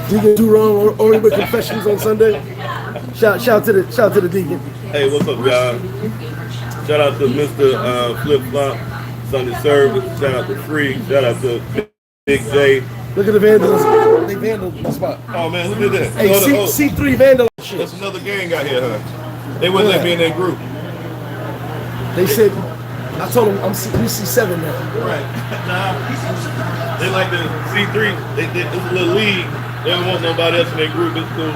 Deacon do wrong or with confessions on Sunday. Shout out to the Deacon. Hey, what's up, y'all? Shout out to MrFlipFlop Sunday service. Shout out to Free. Shout out to Big J. Look at the vandalism. They vandalized the spot. Oh man, who did that? Hey, C3 vandalism. That's another gang out here, huh? They wouldn't let me in their group. They said, I told them we C7 now. Right. Nah. They like the C3. It's a little league. They don't want nobody else in their group. It's cool.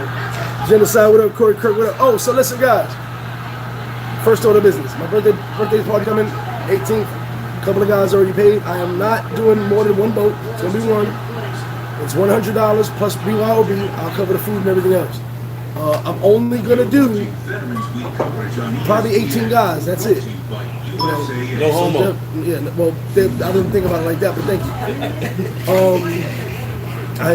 Genocide, what up? Corey Kirk, what up? Oh, so listen, guys. First order of business. My birthday party coming, 18th. A couple of guys already paid. I am not doing more than one boat. It's gonna be one. It's $100 plus BYOB. I'll cover the food and everything else. I'm only gonna do probably 18 guys. That's it. No homo. Yeah. Well, I didn't think about it like that, but thank you. I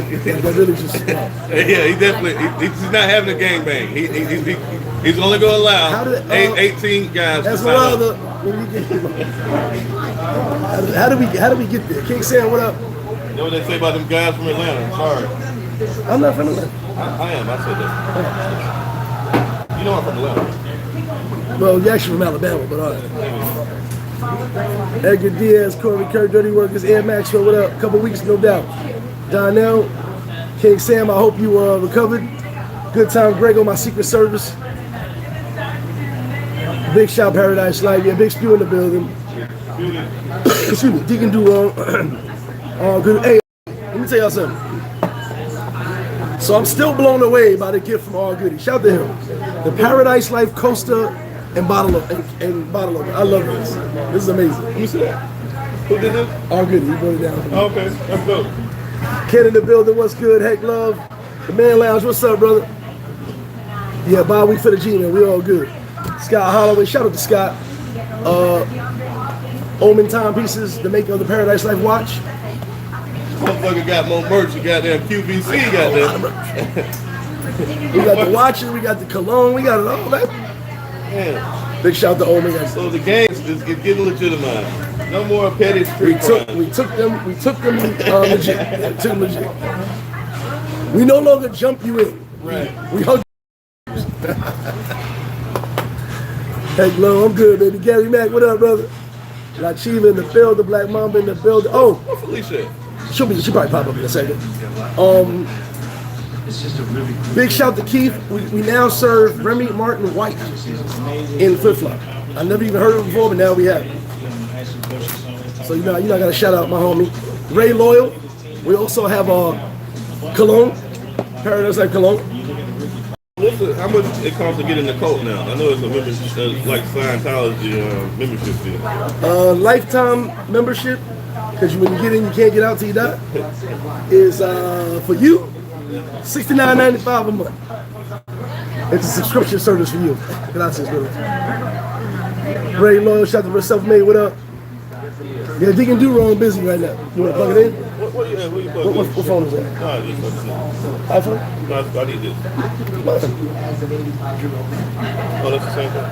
really just. Yeah, he definitely. He's not having a gangbang. He's only going to allow 18 guys. That's rather. How do we get there? King Sam, what up? You know what they say about them guys from Atlanta? Sorry. I'm not from Atlanta. I am. I said that. You know I'm from Atlanta. Well, you're actually from Alabama, but all right. Edgar Diaz, Corey Kirk, Dirty Workers, Air Maxwell, what up? A couple weeks, no doubt. Donnell, King Sam, I hope you recovered. Good time, Grego, my Secret Service. Big shout, Paradise Life. Yeah, big spew in the building. Excuse me, Deacon do wrong. Good. Hey, let me tell y'all something. So I'm still blown away by the gift from All Goody. Shout to him. The Paradise Life coaster and bottle of I love this. This is amazing. Who said that? Who did this? All Goody. He brought it down. Oh, okay, that's dope. Ken in the building, what's good? Heck love. The Man Lounge, what's up, brother? Yeah, bye week for the G, man. We all good. Scott Holloway, shout out to Scott. Omen Timepieces, the maker of the Paradise Life watch. Motherfucker got more merch. You got them QVC, got them. We got the watches, we got the cologne, we got it all, man. Yeah. Big shout out to Omen. So the gangs is getting legitimized. No more petty street crime. We took them legit. We took them legit. We no longer jump you in. Right. We hug. Heck, low, I'm good, baby. Gary Mack, what up, brother? La Chiva in the building, Black Mamba in the building. Oh, what's Felicia? She'll probably pop up in a second. Big shout to Keith. We now serve Remy Martin White in FlipFlop. I never even heard of him before, but now we have it. So you know I gotta shout out my homie Ray Loyal. We also have Cologne, Paradise Life Cologne. How much it costs to get in the cult now? I know it's a membership, like Scientology membership fee. Lifetime membership, because when you get in, you can't get out till you die. Is for you $69.95 a month. It's a subscription service for you. Gracias, brother. Ray Loyal, shout out to Self-Made. What up? Yeah, Deacon do wrong busy right now. You want to plug it in? What phone is that? No, just iPhone? No, I need this. Mine. Oh, that's the same thing?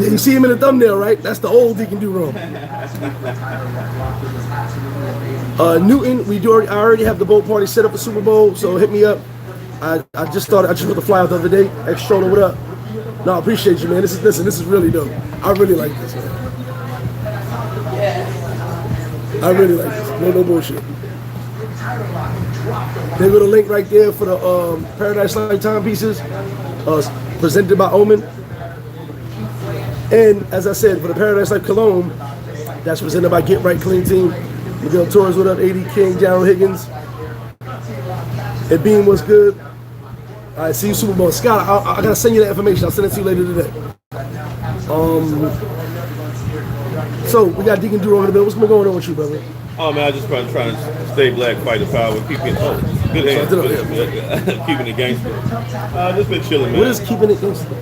Yeah, you see him in the thumbnail, right? That's the old Deacon do wrong. Newton, I already have the boat party set up for Super Bowl, so hit me up. I just put the flyer the other day. Extra, what up? No, I appreciate you, man. This is really dope. I really like this, man. I really like this. No bullshit. They got a link right there for the Paradise Life timepieces, presented by Omen. And as I said, for the Paradise Life cologne, that's presented by Get Right Clean Team. Miguel Torres, what up? AD King, Darryl Higgins. And Beam, what's good? All right, see you Super Bowl. Scott, I gotta send you that information. I'll send it to you later today. So we got Deacon Drew over the bill. What's going on with you, brother? Oh man, I just trying to stay black, fight the power, keeping good hands, keeping it gangster. Just been chilling, man. What is keeping it gangster?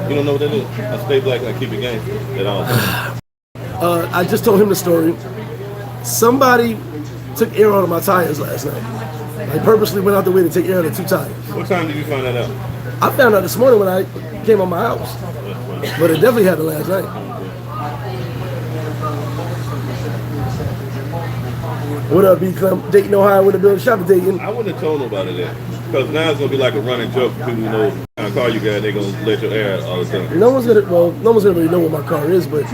You don't know what that is? I stay black and I keep it gangster at all. I just told him the story. Somebody took air out of my tires last night. I purposely went out the way to take air out of 2 tires. What time did you find that out? I found out this morning when I came on my house. But it definitely happened last night. What up, B Clem? Dayton, Ohio, with a building shop at Dayton. I wouldn't have told nobody that. Because now it's going to be like a running joke for people who know kind of car you got, they're going to let your air out all the time. No one's gonna really know what my car is, but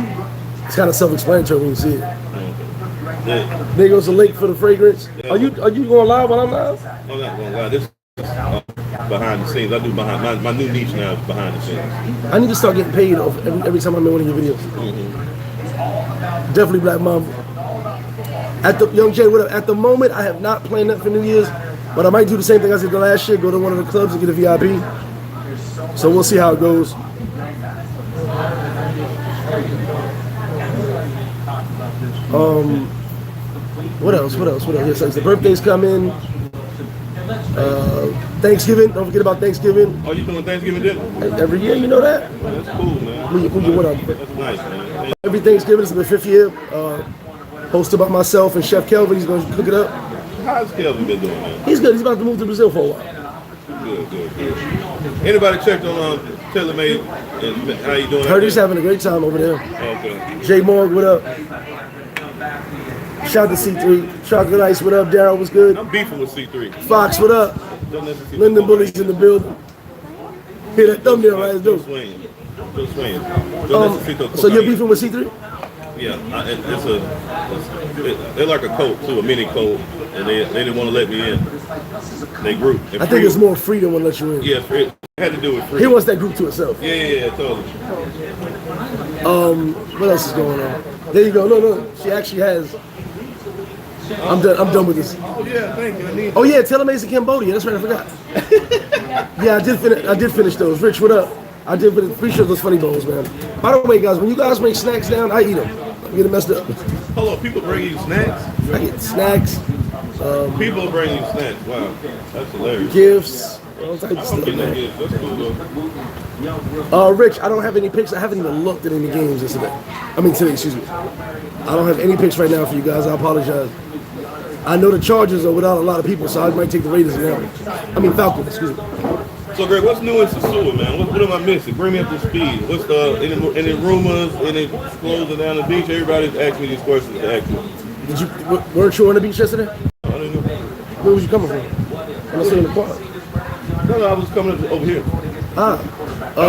it's kind of self-explanatory when you see it. Yeah. There goes the link for the fragrance. Are you going live while I'm live? I'm not going to lie. This is behind the scenes. I do behind my new niche now is behind the scenes. I need to start getting paid off every time I'm in one of your videos. Definitely Black Mamba. At the Young Jay, what up? At the moment, I have not planned that for New Year's, but I might do the same thing I did the last year. Go to one of the clubs and get a VIP. So we'll see how it goes. What else? Yes, the birthdays come in. Thanksgiving. Don't forget about Thanksgiving. Oh, you doing Thanksgiving dinner? Every year, you know that? Oh, that's cool, man. What up? That's nice, man. Every Thanksgiving, this is the 5th year. Hosted by myself and Chef Kelvin. He's going to cook it up. How's Kelvin been doing, man? He's good. He's about to move to Brazil for a while. Good. Anybody checked on TaylorMade and how you doing? Heard he's having a great time over there. Okay. J Morg, what up? Shout out to C3. Chocolate Ice, what up? Daryl, what's good? I'm beefing with C3. Fox, what up? Lyndon Bullies in the building. Hear that thumbnail, right? Let's do it. Just swinging. So you're beefing with C3? Yeah, they're like a cult too, a mini cult, and they didn't want to let me in. They group. I think it's more free than want to let you in. Yeah, it had to do with free. He wants that group to itself. Yeah, totally. What else is going on? There you go. No, she actually has. I'm done with this. Oh yeah, thank you. Oh yeah, TaylorMade's in Cambodia. That's right, I forgot. Yeah, I did finish those. Rich, what up? I did appreciate those funny bowls, man. By the way, guys, when you guys bring snacks down, I eat them. I get it messed up. Hold on, people bring you snacks? I get snacks. People bring you snacks. Wow, that's hilarious. Gifts, all types of stuff, That's man. cool though. Rich, I don't have any pics. I haven't even looked at any games today, excuse me. I don't have any pics right now for you guys. I apologize. I know the Chargers are without a lot of people, so I might take the Raiders now. Falcons, excuse me. So, Greg, what's new in Sosua, man? What am I missing? Bring me up to speed. What's any rumors, any closing down the beach? Everybody's asking me these questions to ask me. Weren't you on the beach yesterday? I didn't know. Where was you coming from? I'm not saying the quad. No, I was coming over here. One of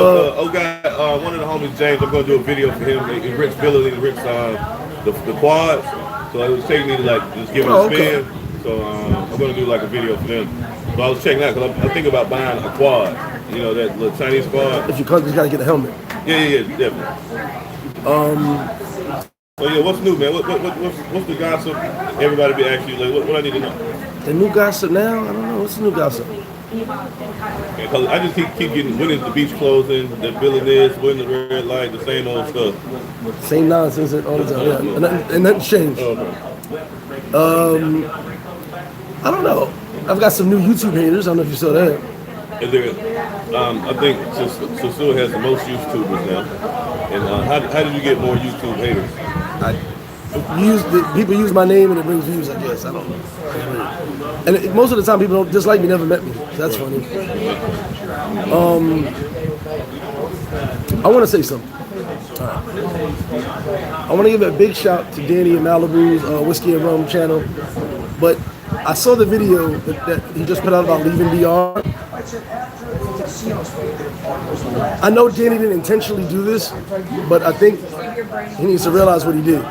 the homies, James, I'm going to do a video for him. Rich Billy, Rich, the quads. So it was taking me to just give him a spin. Okay. So I'm going to do a video for them. So I was checking out because I think about buying a quad. You know, that little Chinese quad. If you come, you got to get a helmet. Yeah, definitely. So yeah, what's new, man? What's the gossip? Everybody be asking you, what I need to know? The new gossip now? I don't know. What's the new gossip? Because I just keep getting, when is the beach closing, the building this, when the red light, the same old stuff. Same nonsense all the time. Yeah. And nothing changed. I don't know. I've got some new YouTube haters. I don't know if you saw that. Is there, I think Sosua has the most YouTubers now. And how did you get more YouTube haters? People use my name and it brings views, I guess. I don't know. And most of the time, people don't dislike me, never met me. So that's funny. I want to say something. All right. I want to give a big shout to Danny and Malibu's Whiskey and Rum channel. But I saw the video that he just put out about leaving DR. I know Danny didn't intentionally do this, but I think he needs to realize what he did.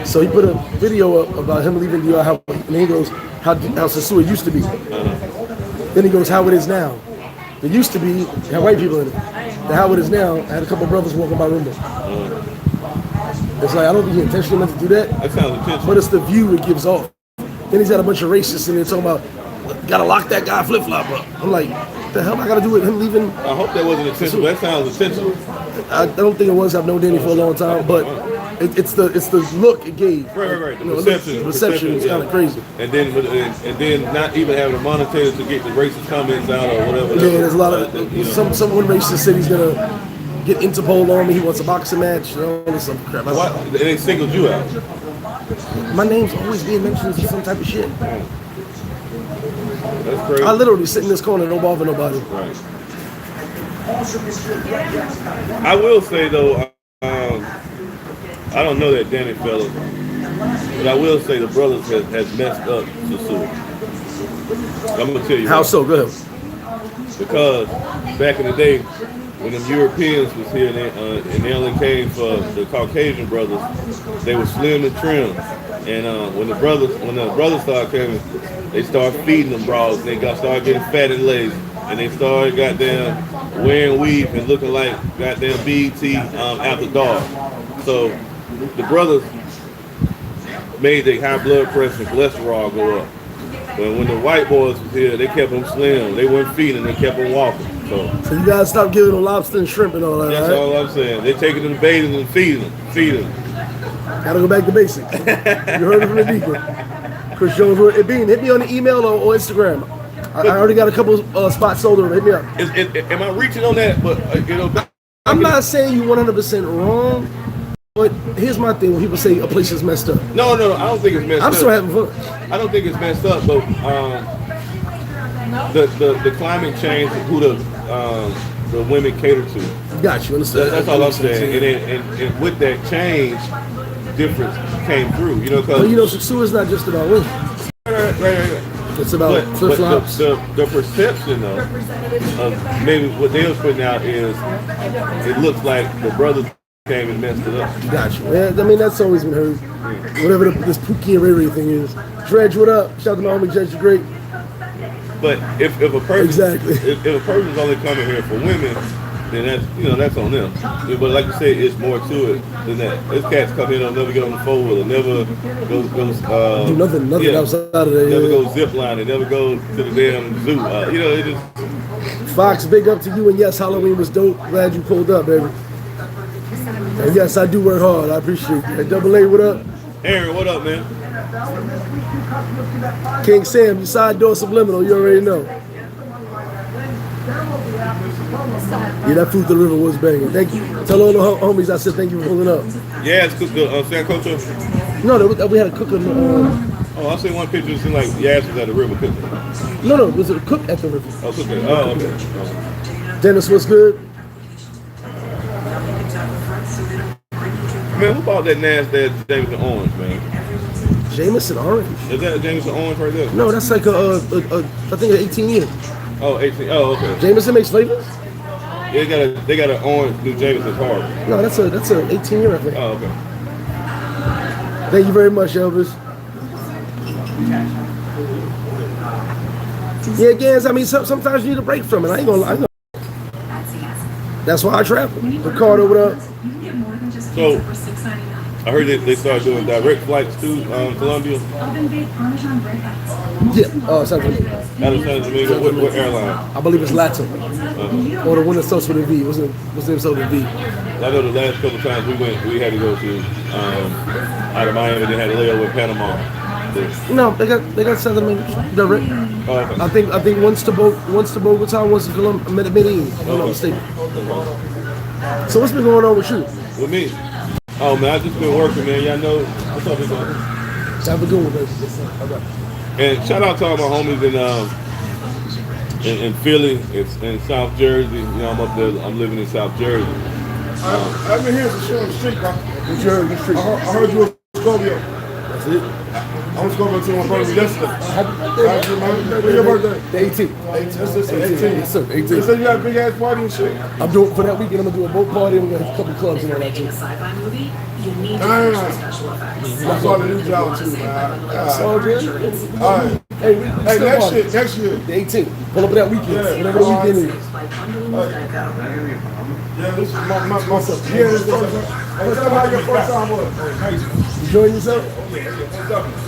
So he put a video up about him leaving DR, and he goes, how Sosua used to be. Then he goes, how it is now. It used to be, had white people in it. The how it is now, I had a couple of brothers walking by window. It's like, I don't think he intentionally meant to do that. That sounds intentional. But it's the view it gives off. Then he's got a bunch of racists in there talking about, gotta lock that guy FlipFlop up. I'm like, what the hell I gotta do with him leaving? I hope that wasn't intentional. That sounds intentional. I don't think it was. I've known Danny for a long time, but it's the look it gave. Right. You know, The reception is kind of crazy. And then not even having a monitor to get the racist comments out or whatever. Yeah, there's a lot of one racist said he's gonna get Interpol on me. He wants a boxing match. All this other crap. Why? They singled you out. My name's always being mentioned as some type of shit. That's crazy. I literally sit in this corner, don't bother nobody. Right. I will say though, I don't know that Danny fella. But I will say the brothers has messed up Sosua. I'm gonna tell you How why. so? Go ahead. Because back in the day, when them Europeans was here and they only came for the Caucasian brothers, they were slim and trim. And when the brothers started coming, they started feeding them bras. And they started getting fat and lazy, and they started goddamn wearing weave and looking like goddamn BET after dark. So the brothers made their high blood pressure and cholesterol go up. But when the white boys was here, they kept them slim. They weren't feeding, they kept them walking. So you gotta stop giving them lobster and shrimp and all that. That's right? all I'm saying. They taking them bathing and feeding them. Gotta go back to basics. You heard it from the deeper. Chris Jones, hit me on the email or Instagram. I already got a couple spots sold over. Hit me up. Am I reaching on that? But I'm not saying you 100% wrong. But here's my thing: when people say a place is messed up. No, I don't think it's messed up. I'm still having fun. I don't think it's messed up, but the climate change, who the women cater to. Got you. Understand? That's all I'm saying. And with that change, difference came through. You know, because Sosua is not just about women. Right. It's about flip-flops. The perception of maybe what they was putting out is it looks like the brothers came and messed it up. Got you. Yeah, I mean, that's always been heard. Whatever this Pookie and Riri thing is. Dredge, what up? Shout out to my homie Dredge, you're great. But if a person exactly. if a person's only coming here for women, then that's on them. But like you said, it's more to it than that. These cats come in, they'll never get on the four-wheeler, never go do nothing outside of that. Never go zip lining, never go to the damn zoo. It just. Fox, big up to you, and yes, Halloween was dope. Glad you pulled up, baby. And yes, I do work hard. I appreciate it. Hey, Double A, what up? Aaron, what up, man? King Sam, you side door subliminal. You already know. Yeah, that food the river was banging. Thank you. Tell all the homies I said thank you for pulling up. Yeah, it's cooked Santo. No, we had a cook on. I seen one picture. It seemed like Yas was at the river cooking. No, it was a cook at the river. Oh, cooking. Oh, okay. Dennis, what's good? Man, who bought that nasty ass Jameson Orange, man? Jameson Orange? Is that Jameson Orange right there? No, that's like I think an 18 year. Oh, 18. Oh, okay. Jameson makes flavors? They got an orange New Jameson hard. No, that's an 18 year, I think. Oh, okay. Thank you very much, Elvis. Yeah, Gans, I mean, sometimes you need a break from it. I ain't gonna lie. That's why I travel. Ricardo, what up? So, I heard they started doing direct flights to Colombia. Yeah, Santo. Out of Santo Domingo, what airline? I believe it's Latin. Or the one that starts with a V. What's the name starts with a V? I know the last couple of times we had to go to out of Miami, they had to layover in Panama. No, they got Santo Domingo direct. Oh, okay. I think once to Bogota, once to Colombia, Medellin. If I'm not mistaken. So what's been going on with you? With me? Oh man, I just been working, man. Y'all know what's up, everybody. Have a good one, baby. And shout out to all my homies in Philly, in South Jersey. You know, I'm up there. I'm living in South Jersey. I've been here for sure on the street, bro. What you heard? I heard you were Scorpio. That's it. I was Scorpio to my birthday yesterday. Happy birthday, man. When's your birthday? The 18th. 18. Yes, sir. 18. They said you had a big ass party and shit. I'm doing for that weekend. I'm gonna do a boat party. We're gonna have a couple clubs and all that too. I saw the new job too, man. That's all good. All right. Hey, Next year. The 18th. Pull up that weekend. Whatever the weekend is. Yeah, this is my first time. Yeah, this is first time. How your first time was? Enjoying yourself?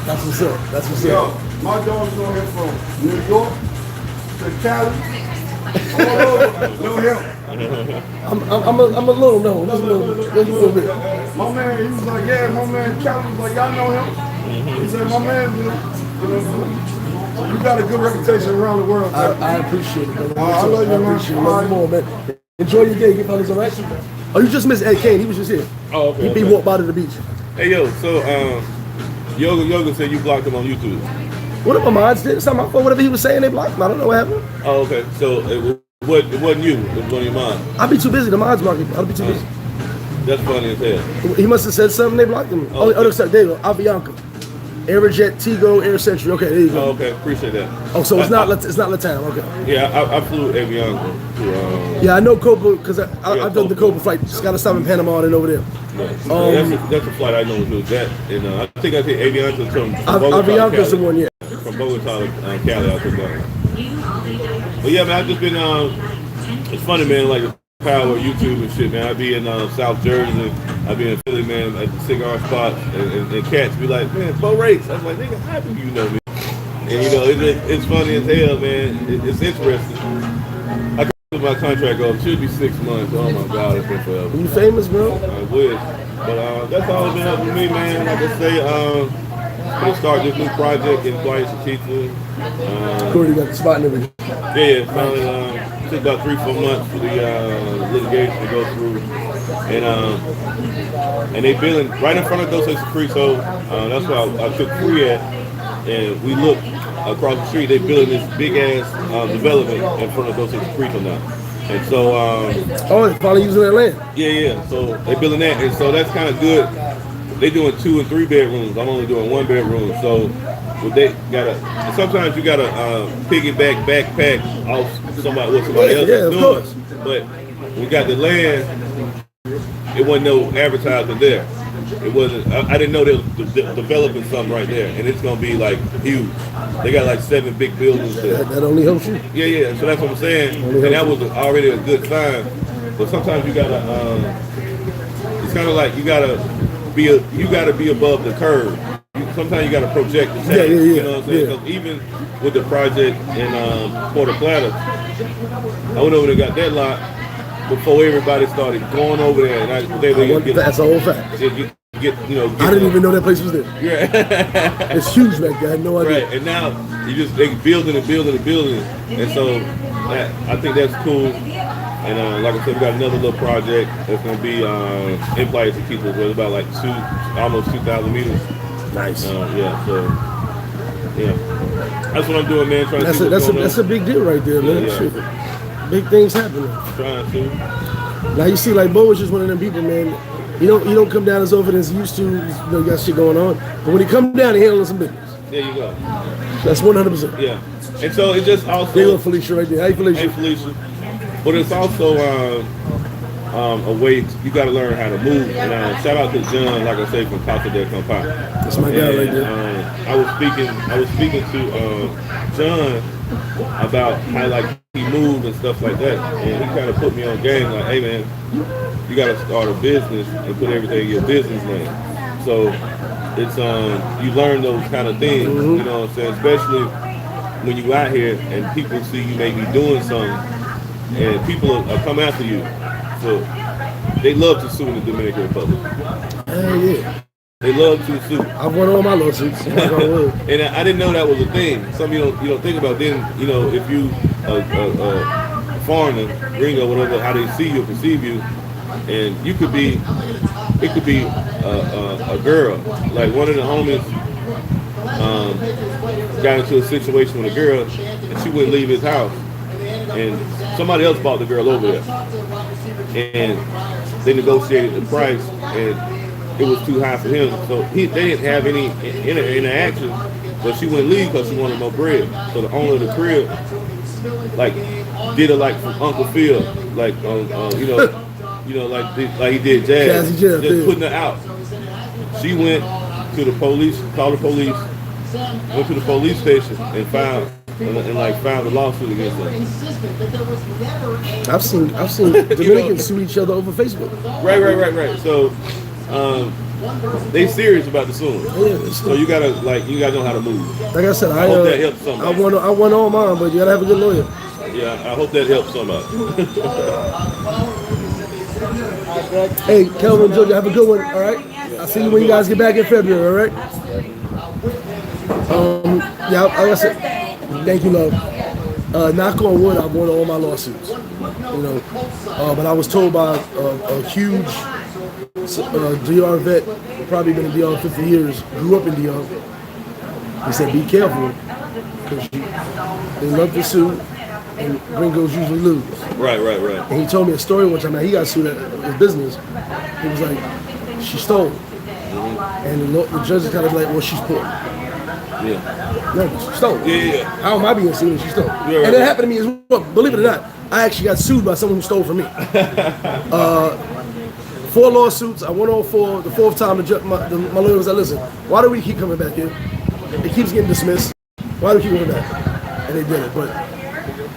That's what's up. That's what's Yo, up. my dog's going here from New York to Cali. All over. No help. I'm a little known. Just a little bit. My man, he was like, yeah, my man Cali was like, y'all know him. He said, my man, you got a good reputation around the world. I appreciate it, man. I love you, man. I appreciate it. Love you more, man. Enjoy your day, get fellas, all right? Oh, you just missed Ed Kane. He was just here. Oh, okay. He walked by to the beach. Hey, yo, so Yoga said you blocked him on YouTube. What if my mods did? It's not my fault. Whatever he was saying, they blocked him. I don't know what happened. Oh, okay. So it wasn't you. It was one of your mods. I'll be too busy. The mods market. I'll be too busy. That's funny as hell. He must have said something. They blocked him. Oh, sorry, there you go. Avianca, Aerojet, Tigo, Air Century. Okay, there you go. Oh, okay, appreciate that. Oh, so it's not Latam. Okay. Yeah, I flew Avianca to. Yeah, I know Copa because I've done the Copa flight. Just got to stop in Panama and over there. That's a flight I know was that. And I think I did Avianca from Bogota. Avianca's the one, yeah. From Bogota, Cali, I took that. But yeah, man, I've just been. It's funny, man. Like the power of YouTube and shit, man. I be in South Jersey. I be in Philly, man, at the cigar spot, and cats be like, man, Bo Race. I was like, nigga, how do you know me? And you know, it's funny as hell, man. It's interesting. I got my contract off. Should be 6 months. Oh my God, it's been forever. You famous, bro? I wish, but that's always been up with me, man. Like I say, gonna start this new project in Plata. Corey, you got the spot and everything. Yeah, finally. Took about 3-4 months for the litigation to go through, and they building right in front of Dos Creek, so that's why I took free at, and we looked across the street. They building this big ass development in front of Dos Creek now, and so they're finally using that land. Yeah. So they building that, and so that's kind of good. They doing 2 and 3 bedrooms. I'm only doing 1 bedroom, so. Well, they gotta. Sometimes you gotta piggyback, backpack off what somebody else is doing. But we got the land. It wasn't no advertisement there. It wasn't. I didn't know they was developing something right there, and it's gonna be like huge. They got like 7 big buildings there. That only helps you. Yeah. So that's what I'm saying, and that was already a good sign. But sometimes you gotta. It's kind of like you gotta be above the curve. Sometimes you got to project the change, you know what I'm saying? Because even with the project in Puerto Plata, I went over there and got that lot before everybody started going over there. And that's a whole fact. I didn't even know that place was there. Yeah. It's huge back there. I had no idea. Right, and now they building and so I think that's cool. And like I said, we got another little project that's going to be in Plata, where it's about like almost 2,000 meters. Nice. So that's what I'm doing, man. Trying to that's a big deal right there, man. Yeah. Big things happening. Trying to. Now you see, like Bo is just one of them people, man. You don't come down as often as he used to. You know, you got shit going on, but when he come down, he handling some business. There you go. That's 100%. Yeah. And so it just also. There you go, Felicia, right there. How you, Felicia? Hey, Felicia. But it's also a way you got to learn how to move. And shout out to John, like I say, from Casa del Campa. That's my guy right there. I was speaking to John about how like he moved and stuff like that, and he kind of put me on game like, hey man, you got to start a business and put everything in your business name. So it's you learn those kind of things, you know what I'm saying, especially when you out here and people see you may be doing something and people are come after you. So they love to sue in the Dominican Republic. Hell yeah. They love to sue. I've won all my lawsuits. And I didn't know that was a thing. Something you don't think about. Then if you a foreigner, gringo, whatever, how they see you, perceive you, and it could be a girl. Like one of the homies got into a situation with a girl, and she wouldn't leave his house, and somebody else bought the girl over there, and they negotiated the price, and it was too high for him, so they didn't have any interaction, but she wouldn't leave because she wanted more bread. So the owner of the crib, like, did it like from Uncle Phil, like like he did Jazz, just putting her out. She went to the police, called the police, went to the police station and found a lawsuit against her. I've seen Dominicans sue each other over Facebook. Right. So they serious about the suing. Yeah, so you gotta know how to move. Like I said, I hope that helps somebody. I won all mine, but you gotta have a good lawyer. Yeah, I hope that helps somebody. Hey, Kelvin, Jojo, have a good one. All right. I'll see you when you guys get back in February. All right. Like I said, thank you, love. Knock on wood, I've won all my lawsuits. But I was told by a huge DR vet, probably been in DR 50 years, grew up in DR. He said, be careful, because they love to sue, and gringos usually lose. Right. And he told me a story one time that he got sued at his business. He was like, she stole. And the judge is kind of like, well, she's poor. Yeah. No, she stole. Yeah. How am I being sued if she stole? Yeah, and that happened to me as well. Believe it or not, I actually got sued by someone who stole from me. 4 lawsuits. I won all 4. The 4th time, my lawyer was like, listen, why do we keep coming back here? It keeps getting dismissed. Why do we keep coming back? And they did it. But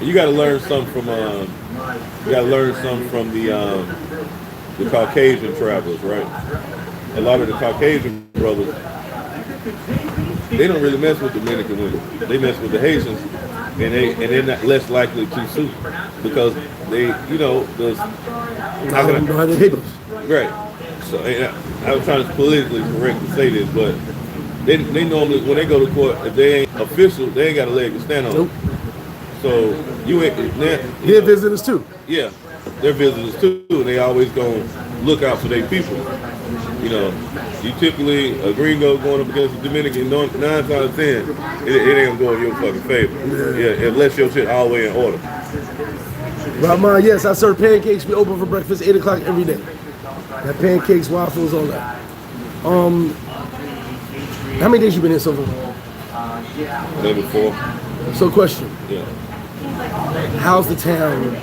you got to learn something from the Caucasian travelers, right? A lot of the Caucasian brothers, they don't really mess with Dominican women. They mess with the Haitians, and they're not less likely to sue because they, know how they papers. Right. So I was trying to politically correct to say this, but they normally, when they go to court, if they ain't official, they ain't got a leg to stand on. Nope. So they're visitors too. Yeah, they're visitors too, and they always gonna look out for their people. You know, you typically a gringo going up against a Dominican, 9 times out of 10, it ain't gonna go in your fucking favor. Yeah, unless your shit all the way in order. Right, mine, yes, I serve pancakes. We open for breakfast 8 o'clock every day. Got pancakes, waffles, all that. How many days you been here so far? Maybe 4. So, question. Yeah. How's the town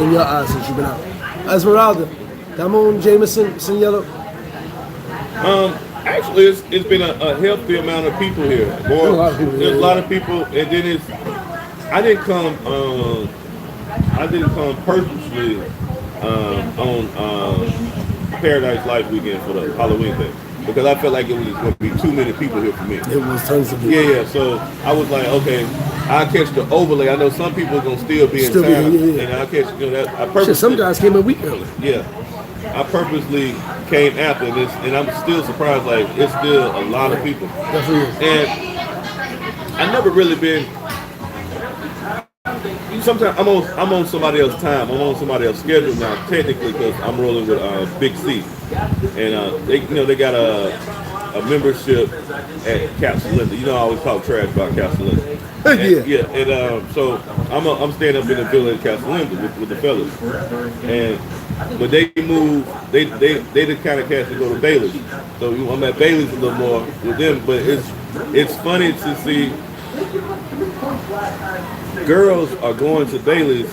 in your eyes since you've been out? Esmeralda, Damon, Jameson, Siniello? Actually, it's been a healthy amount of people here. There's a lot of people. There's a lot of people, and then I didn't come purposely on Paradise Life weekend for the Halloween thing because I felt like it was going to be too many people here for me. It was tons of people. Yeah. So I was like, okay, I'll catch the overlay. I know some people are going to still be in town, and I'll catch that. I purposely, some guys came a week early. Yeah. I purposely came after this, and I'm still surprised. Like it's still a lot of people, and I never really been. Sometimes I'm on somebody else's time. I'm on somebody else's schedule now, technically, because I'm rolling with Big C, and they got a membership at Capsulenta. You know, I always talk trash about Capsulenta. And so I'm staying up in the villa at Capsulenta with the fellas, and but they move. They the kind of cats that go to Bailey's. So I'm at Bailey's a little more with them, but it's funny to see. Girls are going to Bailey's,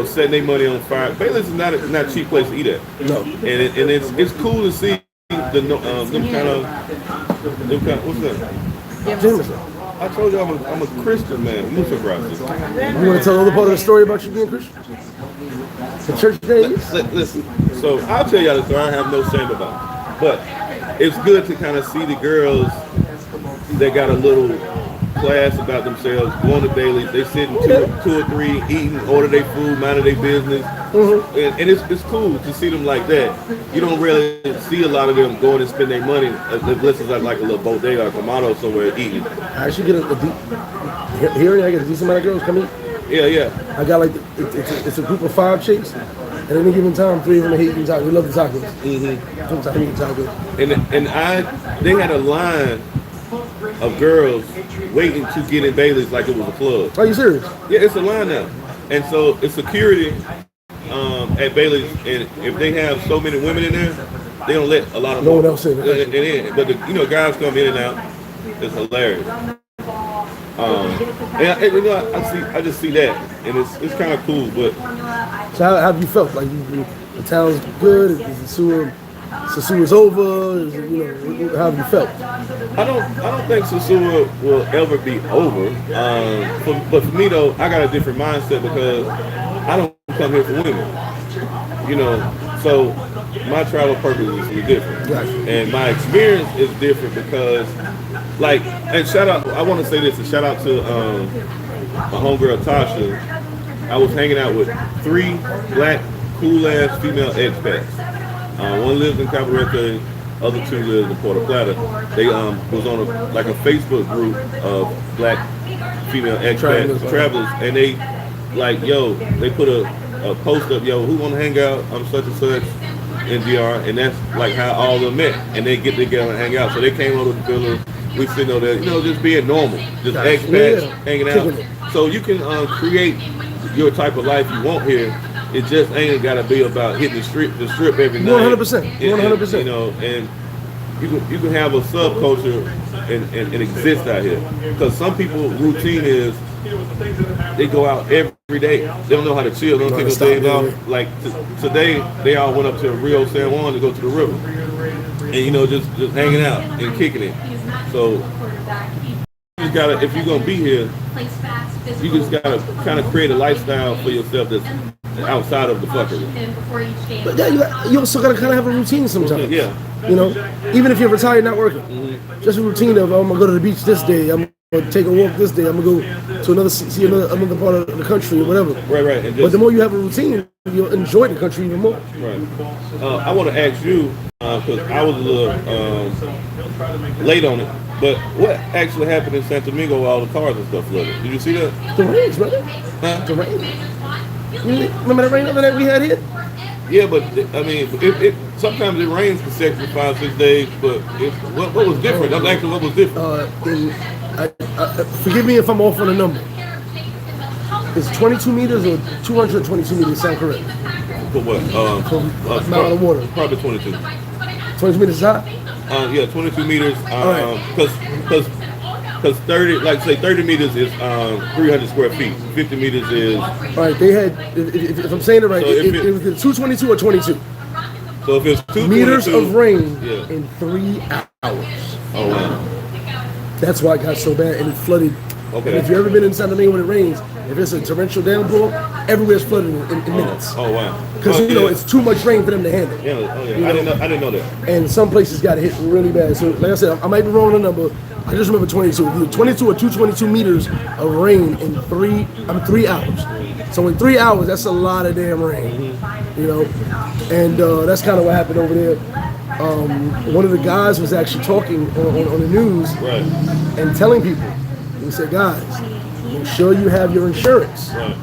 setting their money on fire. Bailey's is not a cheap place to eat at. No, and it's cool to see them kind of what's that? Jameson. I told you I'm a Christian man. You want to tell another part of the story about you being Christian? The church days? Listen. So I'll tell y'all the story. I have no shame about it, but it's good to kind of see the girls that got a little class about themselves, going to Bailey's, they sitting two or three, eating, order their food, minding their business, and it's cool to see them like that. You don't really see a lot of them going and spend their money unless it's like a little bodega or Kamado somewhere eating. I actually get here I get a decent amount of girls come eat. Yeah. I got it's a group of 5 chicks, and at any given time, 3 of them are eating tacos. We love the tacos. Sometimes we eat tacos. And they had a line of girls waiting to get in Bailey's like it was a club. Are you serious? Yeah, it's a line now. And so it's security at Bailey's, and if they have so many women in there, they don't let a lot of no one else in. But guys come in and out. It's hilarious. I just see that, and it's kind of cool. But so how have you felt? Like the town's good? Is Sosua's over? How have you felt? I don't think Sosua will ever be over. But for me though, I got a different mindset because I don't come here for women. So my travel purpose is different. Gotcha. And my experience is different because, and shout out, I want to say this, and shout out to my homegirl Tasha. I was hanging out with 3 black, cool-ass female expats. One lives in Cabarete, other 2 lives in Puerto Plata. They was on a Facebook group of black female expats, travelers, and they they put a post up, who want to hang out? I'm such and such in DR, and that's like how all of them met, and they get together and hang out. So they came over to the villa. We sitting over there, just being normal, just expats hanging out. So you can create your type of life you want here. It just ain't got to be about hitting the strip every night. 100%. 100%. You know, and you can have a subculture and exist out here. Because some people routine is they go out every day. They don't know how to chill. They don't take no days off. Like today, they all went up to Rio San Juan to go to the river, and you know, just hanging out and kicking it. So you just gotta, if you're gonna be here, you just gotta kind of create a lifestyle for yourself that's outside of the fuckery. But yeah, you also gotta kind of have a routine sometimes. Yeah. You know, even if you're retired, not working, just a routine of, oh, I'm gonna go to the beach this day. I'm gonna take a walk this day. I'm gonna go to see another part of the country or whatever. Right. And but the more you have a routine, you'll enjoy the country even more. Right. I want to ask you because I was a little late on it. But what actually happened in Santo Domingo with all the cars and stuff flooded? Did you see that? The rains, brother. Huh? The rain. Remember the rain over there we had here? Yeah, but I mean, it sometimes it rains consecutively 5-6 days. But what was different? I'm asking what was different. Forgive me if I'm off on a number. Is 22 meters or 222 meters sound correct? For what? Amount of water. Probably 22. 22 meters high? Yeah, 22 meters. Because 30 meters is 300 square feet. 50 meters is. All right, they had. If I'm saying it right, So it was 222 or 22 So if it's 222 meters of rain yeah. in 3 hours. Oh wow. That's why it got so bad and it flooded. Okay. And if you've ever been in Santo Domingo when it rains, if it's a torrential downpour, everywhere's flooded in minutes. Oh wow. Because you know it's too much rain for them to handle. Yeah. Oh yeah. I didn't know that. And some places got hit really bad. So like I said, I might be wrong on the number. I just remember 22. Either 22 or 222 meters of rain in 3 hours. So in 3 hours, that's a lot of damn rain. You know, and that's kind of what happened over there. One of the guys was actually talking on the news Right. and telling people. He said, guys, make sure you have your insurance. Right.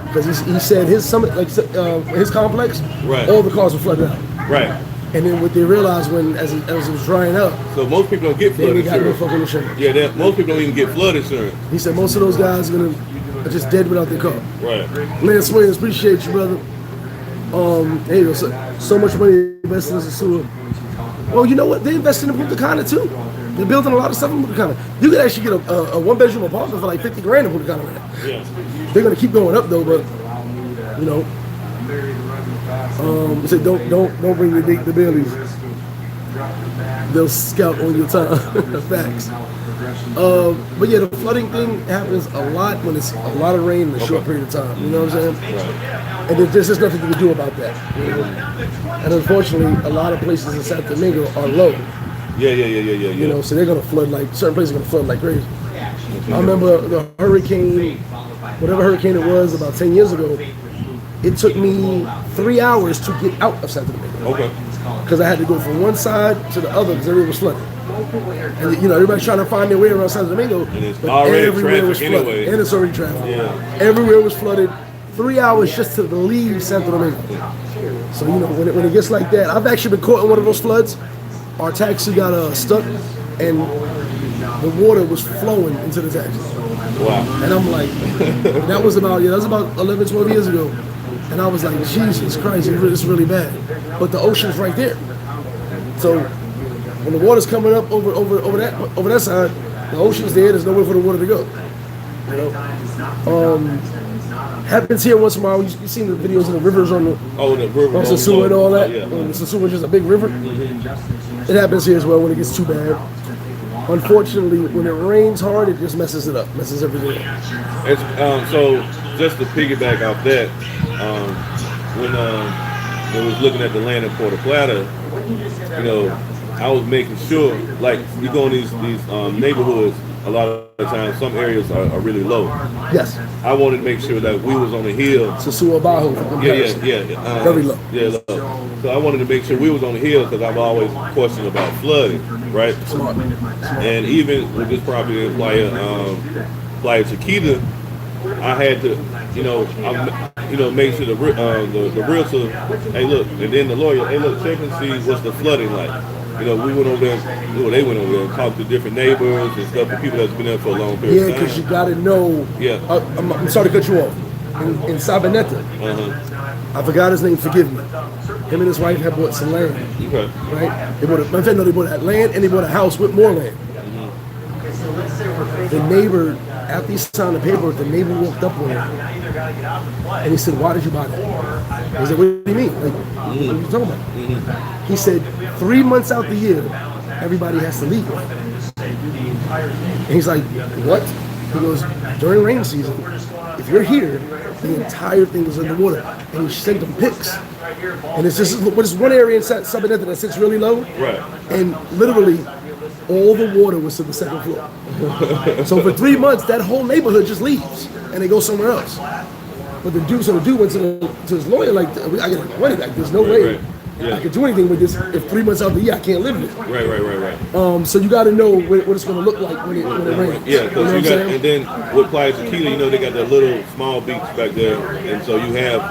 Because he said his complex, Right. all the cars were flooded out. Right. And then what they realized as it was drying up, So most people don't get they flood ain't got no insurance. fucking insurance. Yeah, most people don't even get flood insurance. He said most of those guys are just dead without their car. Right. Lance Williams, appreciate you, brother. Hey, so much money invested in Sosua. Well, you know what? They invested in Punta Cana too. They're building a lot of stuff in Punta Cana. You could actually get a one-bedroom apartment for like 50 grand in Punta Cana right now. Yeah. They're gonna keep going up though, but you know. They said don't bring the Baileys. They'll scout on your time. Facts. But yeah, the flooding thing happens a lot when it's a lot of rain in a short period of time. You know what I'm saying? Right. And there's just nothing you can do about that. You know? And unfortunately, a lot of places in Santo Domingo are low. Yeah. You know, so they're gonna flood like certain places are gonna flood like crazy. I remember the hurricane, whatever hurricane it was about 10 years ago. It took me 3 hours to get out of Santo Domingo. Okay. Because I had to go from one side to the other because everywhere was flooded. And you know, everybody's trying to find their way around Santo Domingo, And it's but already everywhere was traffic flooded. anyway. And it's already traffic. Yeah. Everywhere was flooded. 3 hours just to leave Santo Domingo. So you know, when it gets like that, I've actually been caught in one of those floods. Our taxi got stuck, and the water was flowing into the taxi. Wow. And I'm like, that was about 11, 12 years ago. And I was like, Jesus Christ, it's really bad. But the ocean's right there. So when the water's coming up over that side, the ocean's there. There's nowhere for the water to go. You know, happens here once in a while. You seen the videos of the rivers on the river, on Sosua and all that. Yeah. Sosua is just a big river. It happens here as well when it gets too bad. Unfortunately, when it rains hard, it just messes it up, messes everything up. It's, so just to piggyback off that, when they was looking at the land in Puerto Plata, you know, I was making sure, like you go in these neighborhoods, a lot of the times some areas are really low. Yes. I wanted to make sure that we was on the hill. Sosua Bajo. Yeah. Very low. Yeah, low. So I wanted to make sure we was on the hill because I've always questioned about flooding, right? Smart. And even with this property in Playa Chiquita, I had to, make sure the realtor, hey look, and then the lawyer, hey look, check and see what's the flooding like. you know, we went over there, well, they went over there and talked to different neighbors and stuff, and people that's been there for a long period of Yeah, time. because you got to know. Yeah. I'm sorry to cut you off. In Sabaneta, I forgot his name. Forgive me. Him and his wife had bought some land. Okay. Right? They bought. They bought that land and they bought a house with more land. The neighbor, after he signed the paperwork, the neighbor walked up on him and he said, "Why did you buy that?" He said, "What do you mean? Like, what are you talking about?" He said, 3 months out the year, everybody has to leave. And he's like, "What?" He goes, "During rain season, if you're here, the entire thing was underwater." And he sent them pics. And it's just one area in Sabaneta that sits really low. Right. And literally, all the water was to the second floor. So for 3 months, that whole neighborhood just leaves and they go somewhere else. But the dude went to his lawyer like, "I got money back. There's no way I can do anything with this. If 3 months out of the year I can't live in it." Right. So you got to know what it's going to look like when it rains. Yeah, because you got, and then with Playa Tequila, you know, they got that little small beach back there, and so you have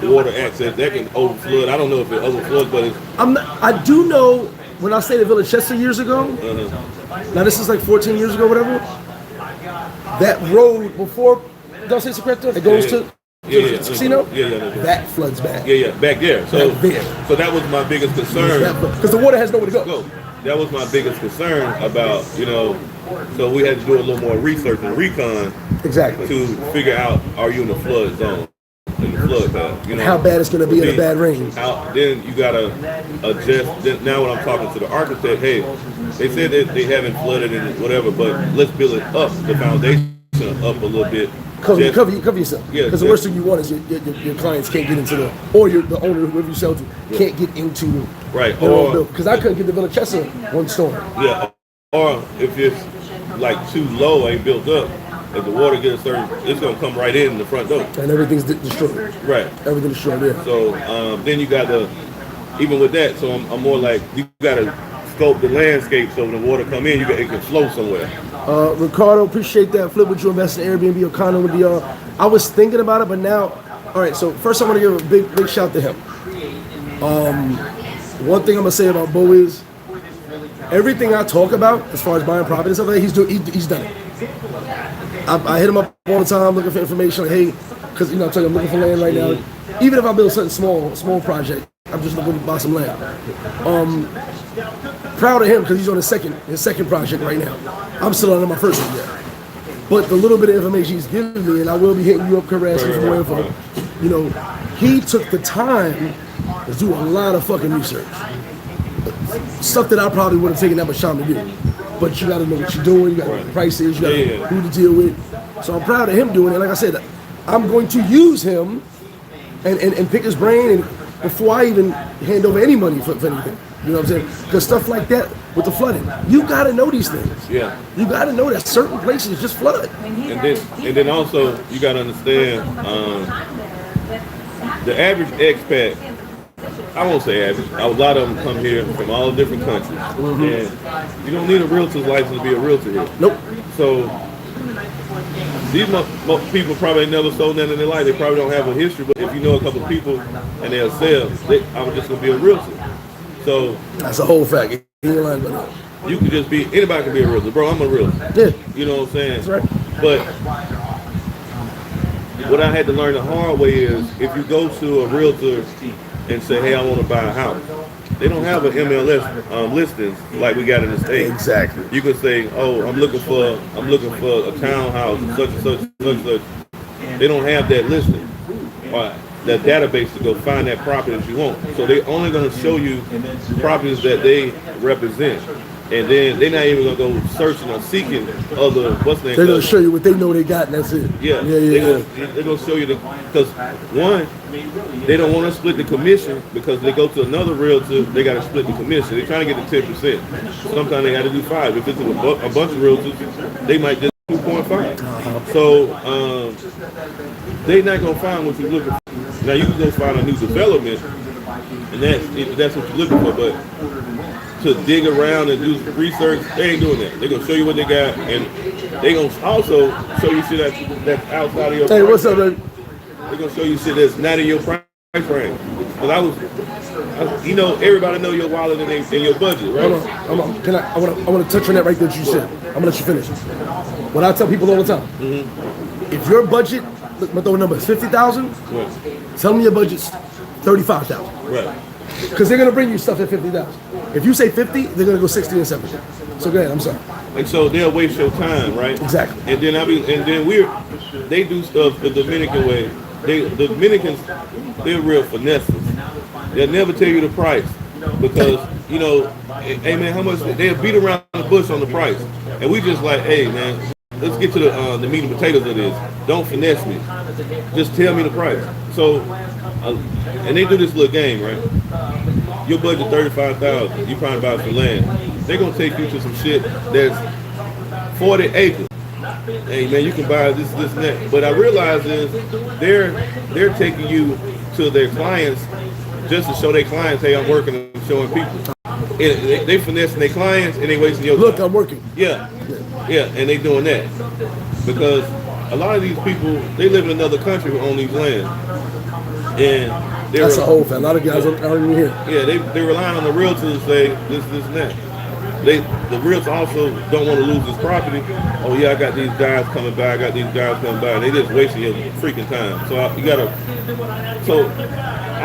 water access that can overflood. I don't know if it overfloods, but it's. I do know when I stayed at Village Chester years ago. Now this is like 14 years ago, whatever. That road before Dulce Secreto, it goes to the casino. That floods back. Back there. So that was my biggest concern. Because the water has nowhere to go. That was my biggest concern about, you know, so we had to do a little more research and recon. Exactly. To figure out, are you in the flood zone? In the flood path, you know, how bad it's going to be in a bad rain. Then you got to adjust. Now when I'm talking to the architect, hey, they said that they haven't flooded and whatever, but let's build it up, the foundation up a little bit. Cover yourself. Yeah. Because the worst thing you want is your clients can't get into the owner, whoever you sell to, can't get into right. Or because I couldn't get the Villa Chester one storm. Yeah. Or if it's like too low, ain't built up. If the water gets certain, it's gonna come right in the front door. And everything's destroyed. Right. Everything's destroyed there. So then you got to, even with that, so I'm more like, you got to scope the landscape so when the water come in, it can flow somewhere. Ricardo, appreciate that. Flip with you, invest in Airbnb or Cana with the. I was thinking about it, but now, all right. So first, I want to give a big shout to him. One thing I'm gonna say about Bo is everything I talk about as far as buying property and stuff like that, he's done it. I hit him up all the time looking for information. Like, hey, because I'm telling you, I'm looking for land right now. Even if I build something small project, I'm just looking to buy some land. Proud of him because he's on his second project right now. I'm still on my first one yet. But the little bit of information he's giving me, and I will be hitting you up, asking for more info. He took the time to do a lot of fucking research. Stuff that I probably would have taken that much time to do. But you got to know what you're doing, you got to know what the price is, you got to know who to deal with. So I'm proud of him doing it. Like I said, I'm going to use him and pick his brain and before I even hand over any money for anything. You know what I'm saying? Because stuff like that with the flooding, you got to know these things. Yeah. You got to know that certain places just flood. And then also you got to understand the average expat. I won't say average. A lot of them come here from all different countries, and you don't need a realtor's license to be a realtor here. Nope. So these people probably never sold nothing in their life. They probably don't have a history. But if you know a couple of people and they'll sell, I'm just gonna be a realtor. So that's a whole fact. You ain't lying about that. You can just be anybody can be a realtor, bro. I'm a realtor. Yeah. You know what I'm saying? That's right. But what I had to learn the hard way is if you go to a realtor and say, hey, I want to buy a house. They don't have an MLS listings like we got in the States. Exactly. You can say, oh, I'm looking for a townhouse, such and such, such and such. They don't have that listing or that database to go find that property that you want. So they're only going to show you properties that they represent. And then they're not even going to go searching or seeking other, what's the name? They're going to show you what they know they got and that's it. Yeah. They're going to show you because one, they don't want to split the commission because they go to another realtor, they got to split the commission. They're trying to get the 10%. Sometimes they got to do 5. If it's a bunch of realtors, they might just 2.5. So they're not going to find what you're looking for. Now you can go find a new development, and that's what you're looking for, but to dig around and do research, they ain't doing that. They're going to show you what they got, and they're going to also show you shit that's outside of your price. Hey, what's up, man? They're going to show you shit that's not in your price range. Because you know, everybody know your wallet and your budget, right? Hold on. I want to touch on that right there that you said. I'm gonna let you finish. What I tell people all the time, if your budget, I'm gonna throw a number, 50,000. Right. Tell them your budget's 35,000. Right. Because they're gonna bring you stuff at 50,000. If you say 50, they're gonna go 60 and 70. So go ahead. I'm sorry. And so they'll waste your time, right? Exactly. And then they do stuff the Dominican way. The Dominicans, they're real finesses. They'll never tell you the price because, you know, hey man, how much they'll beat around the bush on the price. And we just like, hey man, let's get to the meat and potatoes of this. Don't finesse me. Just tell me the price. So, and they do this little game, right? Your budget $35,000. You trying to buy some land. They're gonna take you to some shit that's 40 acres. Hey man, you can buy this and that. But I realize is they're taking you to their clients just to show their clients, hey, I'm working and showing people. And they finessing their clients and they wasting your time. Look, I'm working. Yeah, and they doing that because a lot of these people they live in another country who own these lands, and that's a whole thing. A lot of guys aren't even here. Yeah, they're relying on the realtor to say this and that. The realtor also don't want to lose this property. Oh yeah, I got these guys coming by. And they just wasting your freaking time. So I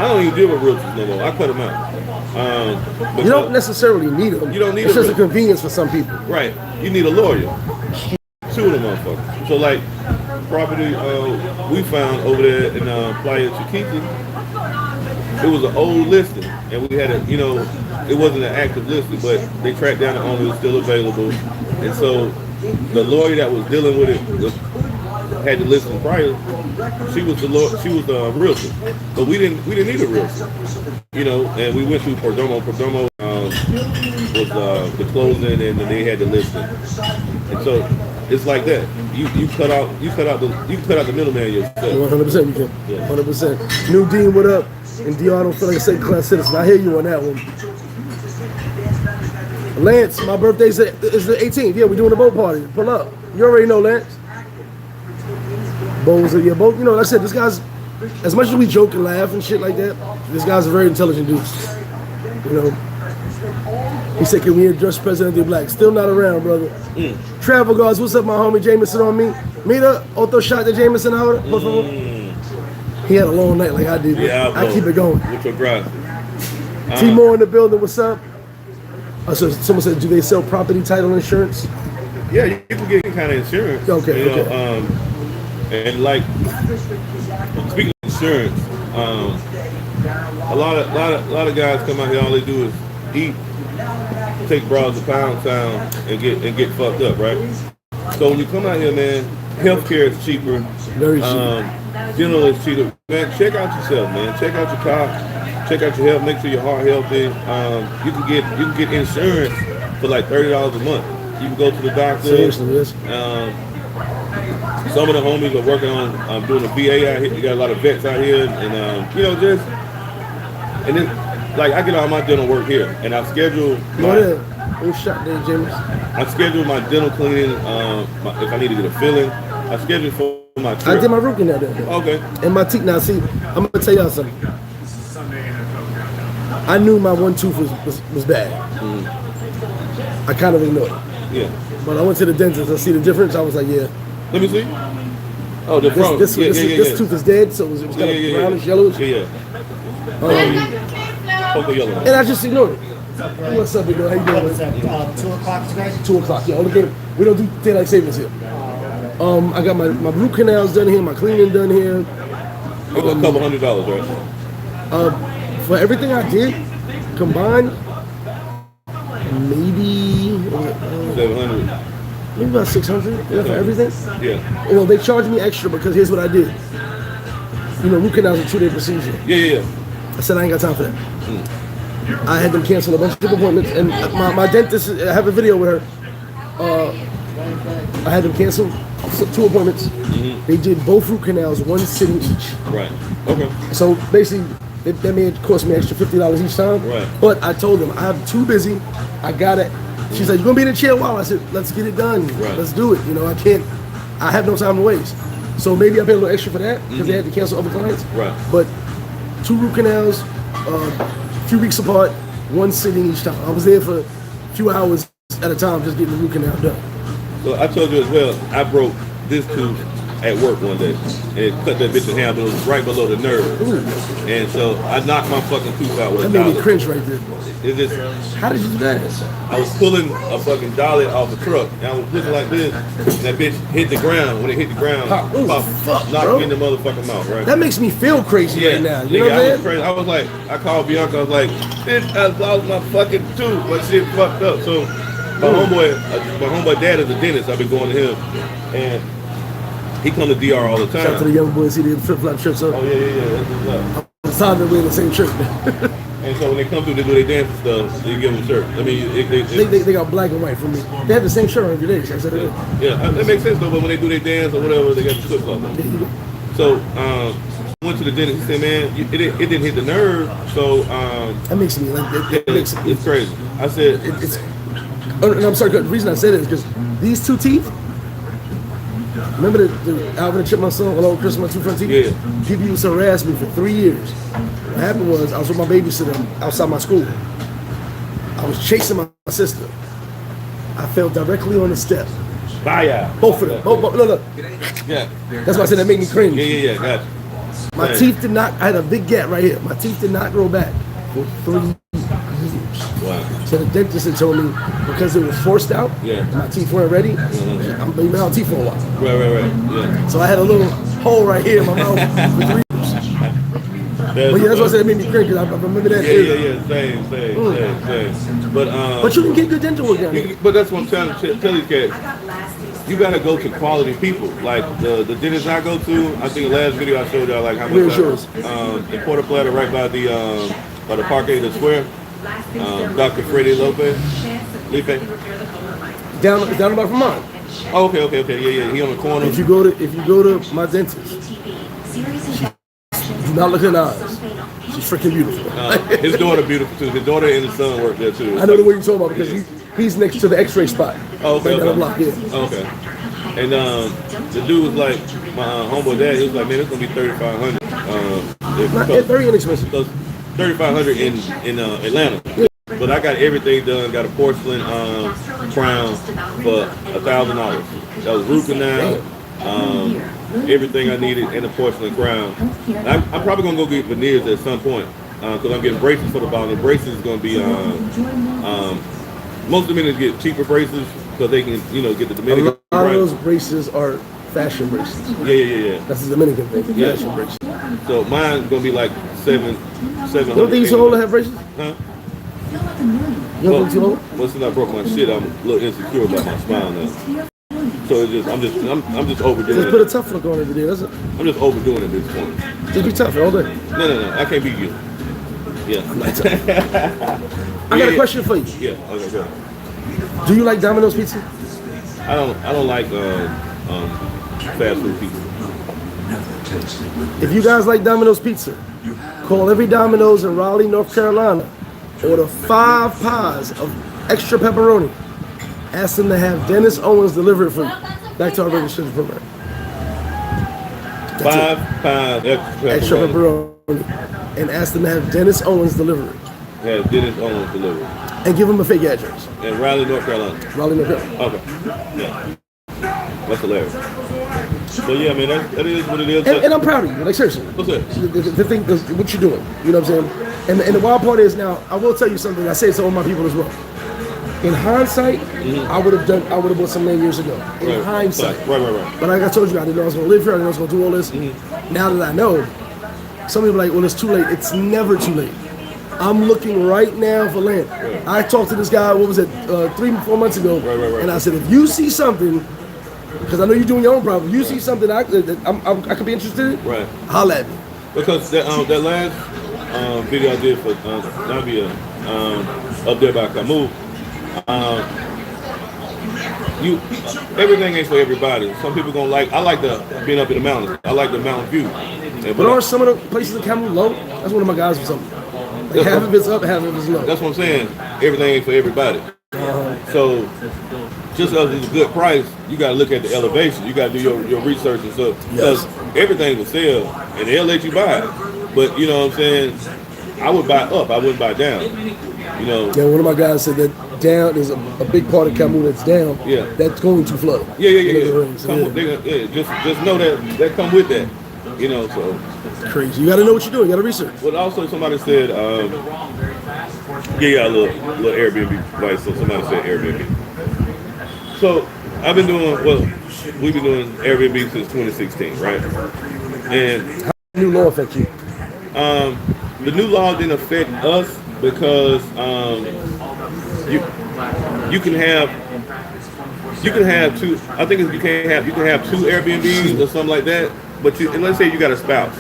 don't even deal with realtors no more. I cut them out. You don't necessarily need them. You don't need. It's just a convenience for some people. Right. You need a lawyer. Two of them motherfuckers. So like property we found over there in Playa Chiquita, it was an old listing, and we had it wasn't an active listing, but they tracked down the owner, it was still available, and so the lawyer that was dealing with it had the listing prior. She was the realtor, but we didn't need a realtor, and we went through Perdomo. Perdomo was the closing, and then they had the listing, and so it's like that. You cut out the middleman yourself. 100% you can. Yeah. 100%. New Dean, what up? And DR, I don't feel like a second class citizen. I hear you on that one. Lance, my birthday is the 18th. Yeah, we're doing a boat party. Pull up. You already know, Lance. Bones of your boat. Like I said, this guy's, as much as we joke and laugh and shit like that, this guy's a very intelligent dude. He said, can we address President of the Black? Still not around, brother. Travel guards, what's up, my homie Jameson on me? Mira, otro shot de Jameson ahora, por favor. He had a long night like I did. Yeah, I keep it going. With your grass. T-Mo in the building, what's up? So someone said, do they sell property title insurance? Yeah, you can get any kind of insurance. Okay. And like speaking of insurance, a lot of guys come out here, all they do is eat, take bras to Pound Town and get fucked up, right? So when you come out here, man, healthcare is cheaper. Very cheap. Dental is cheaper. Man, check out yourself, man. Check out your car. Check out your health. Make sure your heart healthy. You can get insurance for like $30 a month. You can go to the doctor. Seriously, yes. Some of the homies are working on doing a VA out here. You got a lot of vets out here, and and then like I get all my dental work here, and I schedule. I schedule my dental cleaning. If I need to get a filling, I schedule for my trip. I did my root canal there. Okay. And my teeth. Now, see, I'm gonna tell y'all something. I knew my one tooth was bad. I kind of ignored it. Yeah. But I went to the dentist. I see the difference. I was like, yeah. Let me see. Oh, the front. This tooth is dead, so it was kind of brownish, yellowish. Yeah. And I just ignored it. What's up, big girl? How you doing? 2 o'clock today? 2 o'clock. Yeah, we don't do daylight savings here. I got my root canals done here, my cleaning done here. A couple $100, right? For everything I did combined, maybe 700. Maybe about 600 for everything. Yeah. Well, they charged me extra because here's what I did. Root canals are a 2-day procedure. Yeah. I said I ain't got time for that. I had them cancel a bunch of appointments, and my dentist, I have a video with her. I had them cancel 2 appointments. They did both root canals, 1 sitting each. Right. Okay. So basically, that may have cost me extra $50 each time. Right. But I told them I'm too busy. I got it. She's like, "You gonna be in the chair a while?" I said, "Let's get it done. Right. Let's do it." I have no time to waste. So maybe I paid a little extra for that because they had to cancel other clients. Right. But 2 root canals, a few weeks apart, 1 sitting each time. I was there for a few hours at a time just getting the root canal done. So I told you as well, I broke this tooth at work one day and cut that bitch in half, but it was right below the nerve. Ooh. And so I knocked my fucking tooth out with That a made me dollar. cringe right there. It just, How did you do that? I was pulling a fucking dolly off the truck, and I was looking like this, and that bitch hit the ground. When it hit the ground, Pop. Ooh, fuck, knocked bro. me in the motherfucking mouth, right? That makes me feel crazy right now. You know nigga, what I was I'm saying? crazy. I was like, I called Bianca, I was like, bitch, I lost my fucking tooth, but shit fucked up. So my homeboy dad is a dentist. I've been going to him, and he come to DR all the time. Shout out to the young boys, he did flip-flop trips up. Oh yeah. That's what's up. It's time that we're in the same shirt. And so when they come through, they do their dance and stuff. They give them a shirt. I mean, they got black and white for me. They have the same shirt on every day. So I said, yeah, that makes sense though. But when they do their dance or whatever, they got the flip flop. So I went to the dentist. He said, "Man, it didn't hit the nerve." So that makes me like it's crazy. I said, and I'm sorry. The reason I said it is because these 2 teeth. Remember the Alvin and Chipmunk song, "Hello Christmas, My 2 front teeth"? Yeah. People used to harass me for 3 years. What happened was I was with my babysitter outside my school. I was chasing my sister. I fell directly on the step. Bye. Both of them. Look. Yeah. That's why I said that made me cringe. Yeah. Gotcha. My teeth did not. I had a big gap right here. My teeth did not grow back for 3 years. Wow. So the dentist had told me because it was forced out, my teeth weren't ready. I'm being out teeth for a while. Right. Yeah. So I had a little hole right here in my mouth for 3 years. But yeah, that's why I said it made me cringe because I remember that. Yeah. Same. But you can get good dental work down there. But that's what I'm trying to tell these cats. You gotta go to quality people. Like the dentist I go to, I think the last video I showed y'all like how much in Puerto Plata, right by the Parque de Square. Dr. Freddie Lopez. Down about from mine. Oh, okay. Yeah. He on the corner. If you go to my dentist, do not look in the eyes. She's freaking beautiful. His daughter beautiful too. His daughter and his son work there too. I know the way you're talking about because he's next to the X-ray spot. Oh, okay. Right down the block, yeah. Okay. And the dude was like, my homeboy dad, he was like, man, it's gonna be $3,500. Very inexpensive. So $3,500 in Atlanta. Yeah. But I got everything done. Got a porcelain crown for $1,000. That was root canal, everything I needed, and a porcelain crown. I'm probably gonna go get veneers at some point because I'm getting braces for the bottom. The braces is gonna be most Dominicans get cheaper braces because they can, get the Dominican. A lot of those braces are fashion braces. Yeah. That's the Dominican thing. Yeah. Fashion braces. So mine's gonna be like $700. You don't think you're too old to have braces? Huh? You don't think too old? Well, since I broke my shit, I'm a little insecure about my smile now. So it's just, I'm just overdoing Just it. put a tough look on every day. That's it. I'm just overdoing it at this point. Just be tough all day. No, I can't beat you. Yeah. I got a question for you. Yeah. Okay. Go ahead. Do you like Domino's pizza? I don't like fast food pizza. If you guys like Domino's pizza, call every Domino's in Raleigh, North Carolina. Order 5 pies of extra pepperoni. Ask them to have Dennis Owens deliver it for you. Back to our registration program. 5 pies Extra pepperoni. And ask them to have Dennis Owens deliver it. Yeah, Dennis Owens delivered. And give them a fake address. In Raleigh, North Carolina. Raleigh, North Carolina. Okay. Yeah. That's hilarious. So yeah, man, that is what it is. And I'm proud of you. Like seriously. What's that? The thing, what you're doing. You know what I'm saying? And the wild part is now, I will tell you something. I say it to all my people as well. In hindsight, I would have bought some land years ago. In hindsight. Right. But like I told you, I didn't know I was going to live here. I didn't know I was going to do all this. Now that I know, some people are like, well, it's too late. It's never too late. I'm looking right now for land. I talked to this guy, 3-4 months ago, and I said, if you see something, because I know you're doing your own problem, you see something I could be interested in, holla at me. Because that last video I did for Navia up there by Camus, everything ain't for everybody. Some people gonna like. I like being up in the mountains. I like the mountain view. But are some of the places in Camus low? That's one of my guys or something. Like half of it's up, half of it's low. That's what I'm saying. Everything ain't for everybody. So just as it's a good price, you got to look at the elevation. You got to do your research and stuff. Because everything will sell, and they'll let you buy it. But you know what I'm saying? I would buy up. I wouldn't buy down. You know. Yeah, one of my guys said that down is a big part of Camus that's down. Yeah. That's going to flow. Yeah. Just know that come with that. You know, so crazy. You got to know what you're doing. You got to research. But also somebody said, yeah, a little Airbnb advice. So somebody said Airbnb. So I've been doing we've been doing Airbnb since 2016, right? And how did the new law affect you? The new law didn't affect us because you can have two. I think you can have two Airbnbs or something like that. But and let's say you got a spouse,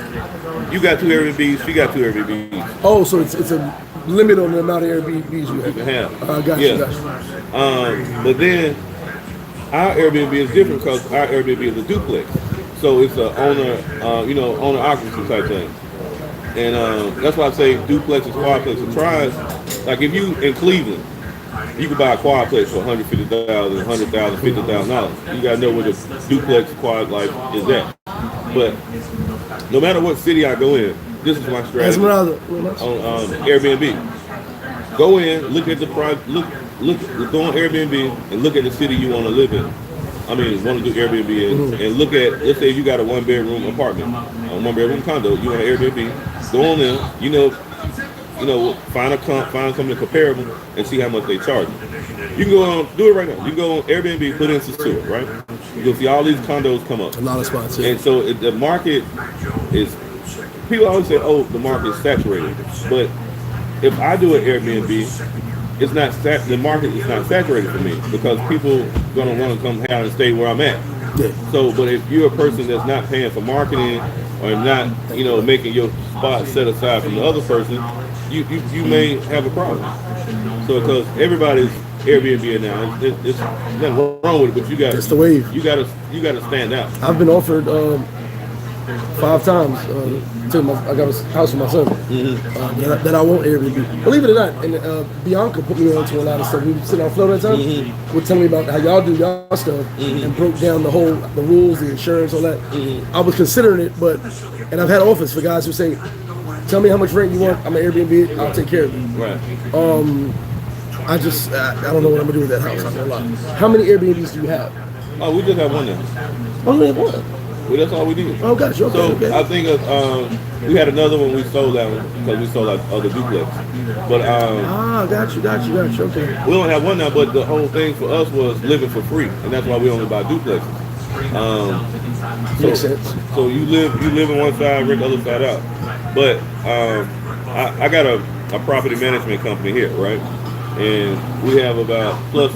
you got two Airbnbs, she got two Airbnbs. Oh, so it's a limit on the amount of Airbnbs you can have. Gotcha, yeah. Gotcha. But then our Airbnb is different because our Airbnb is a duplex, so it's a owner occupancy type thing. And that's why I say duplexes, quadplexes, tries. Like if you in Cleveland, you can buy a quadplex for $150,000, $100,000, $50,000. You gotta know where the duplex quad life is at. But no matter what city I go in, this is my strategy on Airbnb. Go in, look at the go on Airbnb and look at the city you want to live in. I mean, want to do Airbnb in, and look at, let's say you got a 1-bedroom apartment, a 1-bedroom condo, you want an Airbnb, go on there, find something comparable and see how much they charge you. You can go on, do it right now. You can go on Airbnb, put in Sosua, right? You can see all these condos come up. A lot of spots. Yeah. And so the market is, people always say, oh, the market is saturated. But if I do an Airbnb, it's not the market is not saturated for me because people gonna want to come out and stay where I'm at. Yeah. So, but if you're a person that's not paying for marketing or not, making your spot set aside from the other person, you may have a problem. So, because everybody's Airbnb now, it's nothing wrong with it, but it's the wave. You gotta stand out. I've been offered 5 times. I got a house for my son that I want Airbnb. Believe it or not, and Bianca put me on to a lot of stuff. We sit on Florida at the time. Would tell me about how y'all do y'all stuff and broke down the rules, the insurance, all that. I was considering it, and I've had offers for guys who say, "Tell me how much rent you want. I'm an Airbnb. I'll take care of you." Right. I don't know what I'm gonna do with that house. I'm gonna lie. How many Airbnbs do you have? Oh, we just have one now. Only have one. Well, that's all we did. Oh, gotcha. Okay, so okay. I think we had another one. We sold that one because we sold our other duplex. But got you. Okay. We don't have one now, but the whole thing for us was living for free, and that's why we only buy duplexes. Makes sense. So you live on one side, rent the other side out. But I got a property management company here, right? And we have about plus,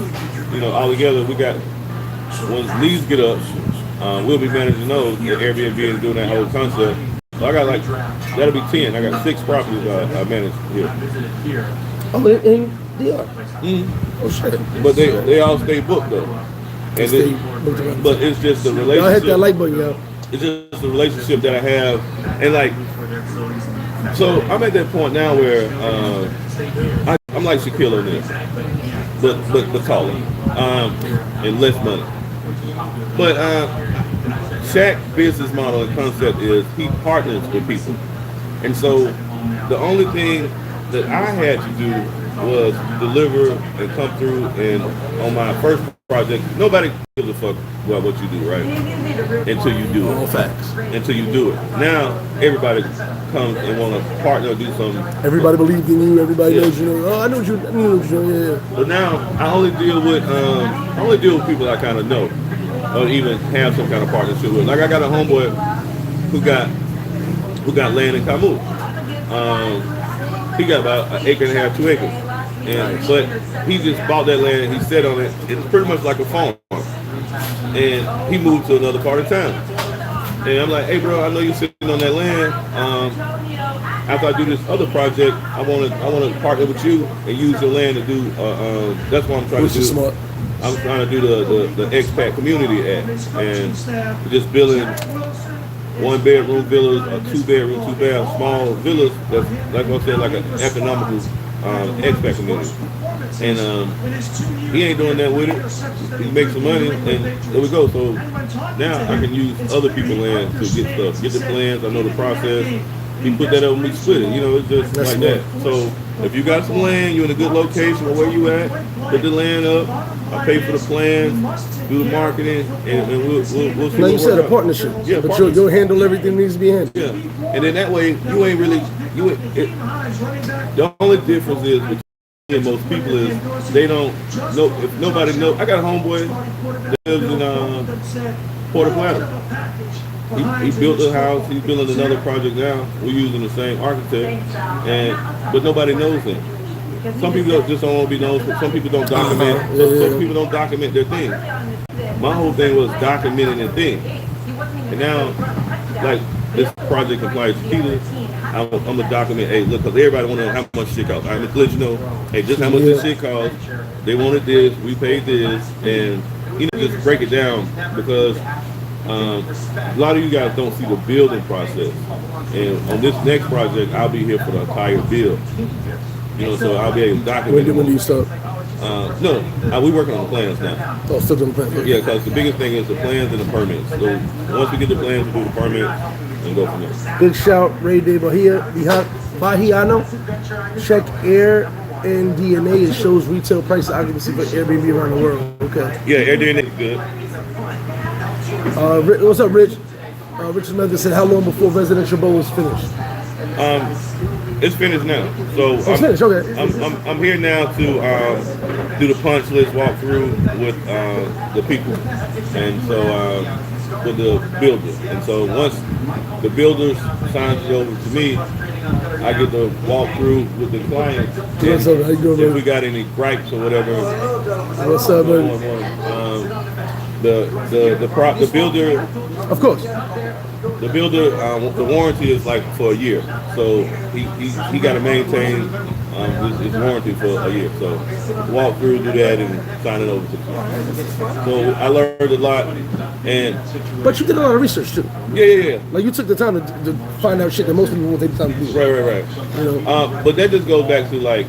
all together we got when leads get up. We'll be managing those, the Airbnb and doing that whole concept. So I got that'll be 10. I got 6 properties I manage here. Oh, and they are. Oh, shit. But they all stay booked though. But it's just the relationship. Y'all hit that like button, yo. It's just the relationship that I have, and so I'm at that point now where I'm like Shaquille O'Neal, but taller, and less money. But Shaq's business model and concept is he partners with people. And so the only thing that I had to do was deliver and come through, and on my first project, nobody gives a fuck about what you do, right? Until you do it. All facts. Until you do it. Now, everybody comes and want to partner, do something. Everybody believes in you. Everybody knows you. Oh, I know what you're doing. Yeah. But now, I only deal with people I kind of know, or even have some kind of partnership with. Like I got a homeboy who got land in Camus. He got about 1.5 acres, 2 acres. But he just bought that land, he sat on it, it's pretty much like a farm. And he moved to another part of town. And I'm like, hey bro, I know you're sitting on that land. After I do this other project, I wanna partner with you and use your land to do that's what I'm trying to do. Smart. I'm trying to do the expat community act, and just building 1-bedroom villas, or 2-bedroom, 2-bath, small villas. That's like I said, like an economical expat community. And he ain't doing that with it. He makes some money, and there we go. So now I can use other people's land to get stuff, get the plans. I know the process, He put that up and we split it. You know, it's just That's like smart. that. So if you got some land, you're in a good location or where you at, put the land up. I pay for the plans, do the marketing, and we'll see Like you what said, a works out. partnership. Yeah, But partnership. you'll handle everything that needs to be handled. Yeah, and then that way you ain't really the only difference is between most people is they don't know if nobody know. I got a homeboy that lives in Puerto Plata. He built a house. He's building another project now. We're using the same architect, but nobody knows him. Some people just don't want to be known. Some people don't document. Some people don't document their thing. My whole thing was documenting their thing, and now, like this project compliance tequila, I'm gonna document. Hey, look, because everybody want to know how much shit costs. I'm gonna let you know. Hey, just how much this shit costs. They wanted this. We paid this, and just break it down because. A lot of you guys don't see the building process, and on this next project, I'll be here for the entire build. So I'll be able to document. When do you start? No, we working on the plans now. Oh, still doing the plan. Yeah, because the biggest thing is the plans and the permits. So once we get the plans, we do the permits and go from there. Big shout, Ray De Bahiano. Check Air and DNA. It shows retail price occupancy for Airbnb around the world. Okay. Yeah, Airbnb is good. What's up, Rich? Richard Mother said, how long before Residential Bowl is finished? It's finished now. So It's finished, okay. I'm here now to do the punch list walkthrough with the people, and so with the builder. And so once the builder signs it over to me, I get to walk through with the client. What's up? How you doing, if we got any gripes or whatever. What's up, buddy? The builder. Of course. The builder, the warranty is like for a year, so he got to maintain his warranty for a year. So walk through, do that, and sign it over to him. So I learned a lot, But you did a lot of research too. Yeah. Like you took the time to find out shit that most people won't take the time to do. Right. But that just goes back to like.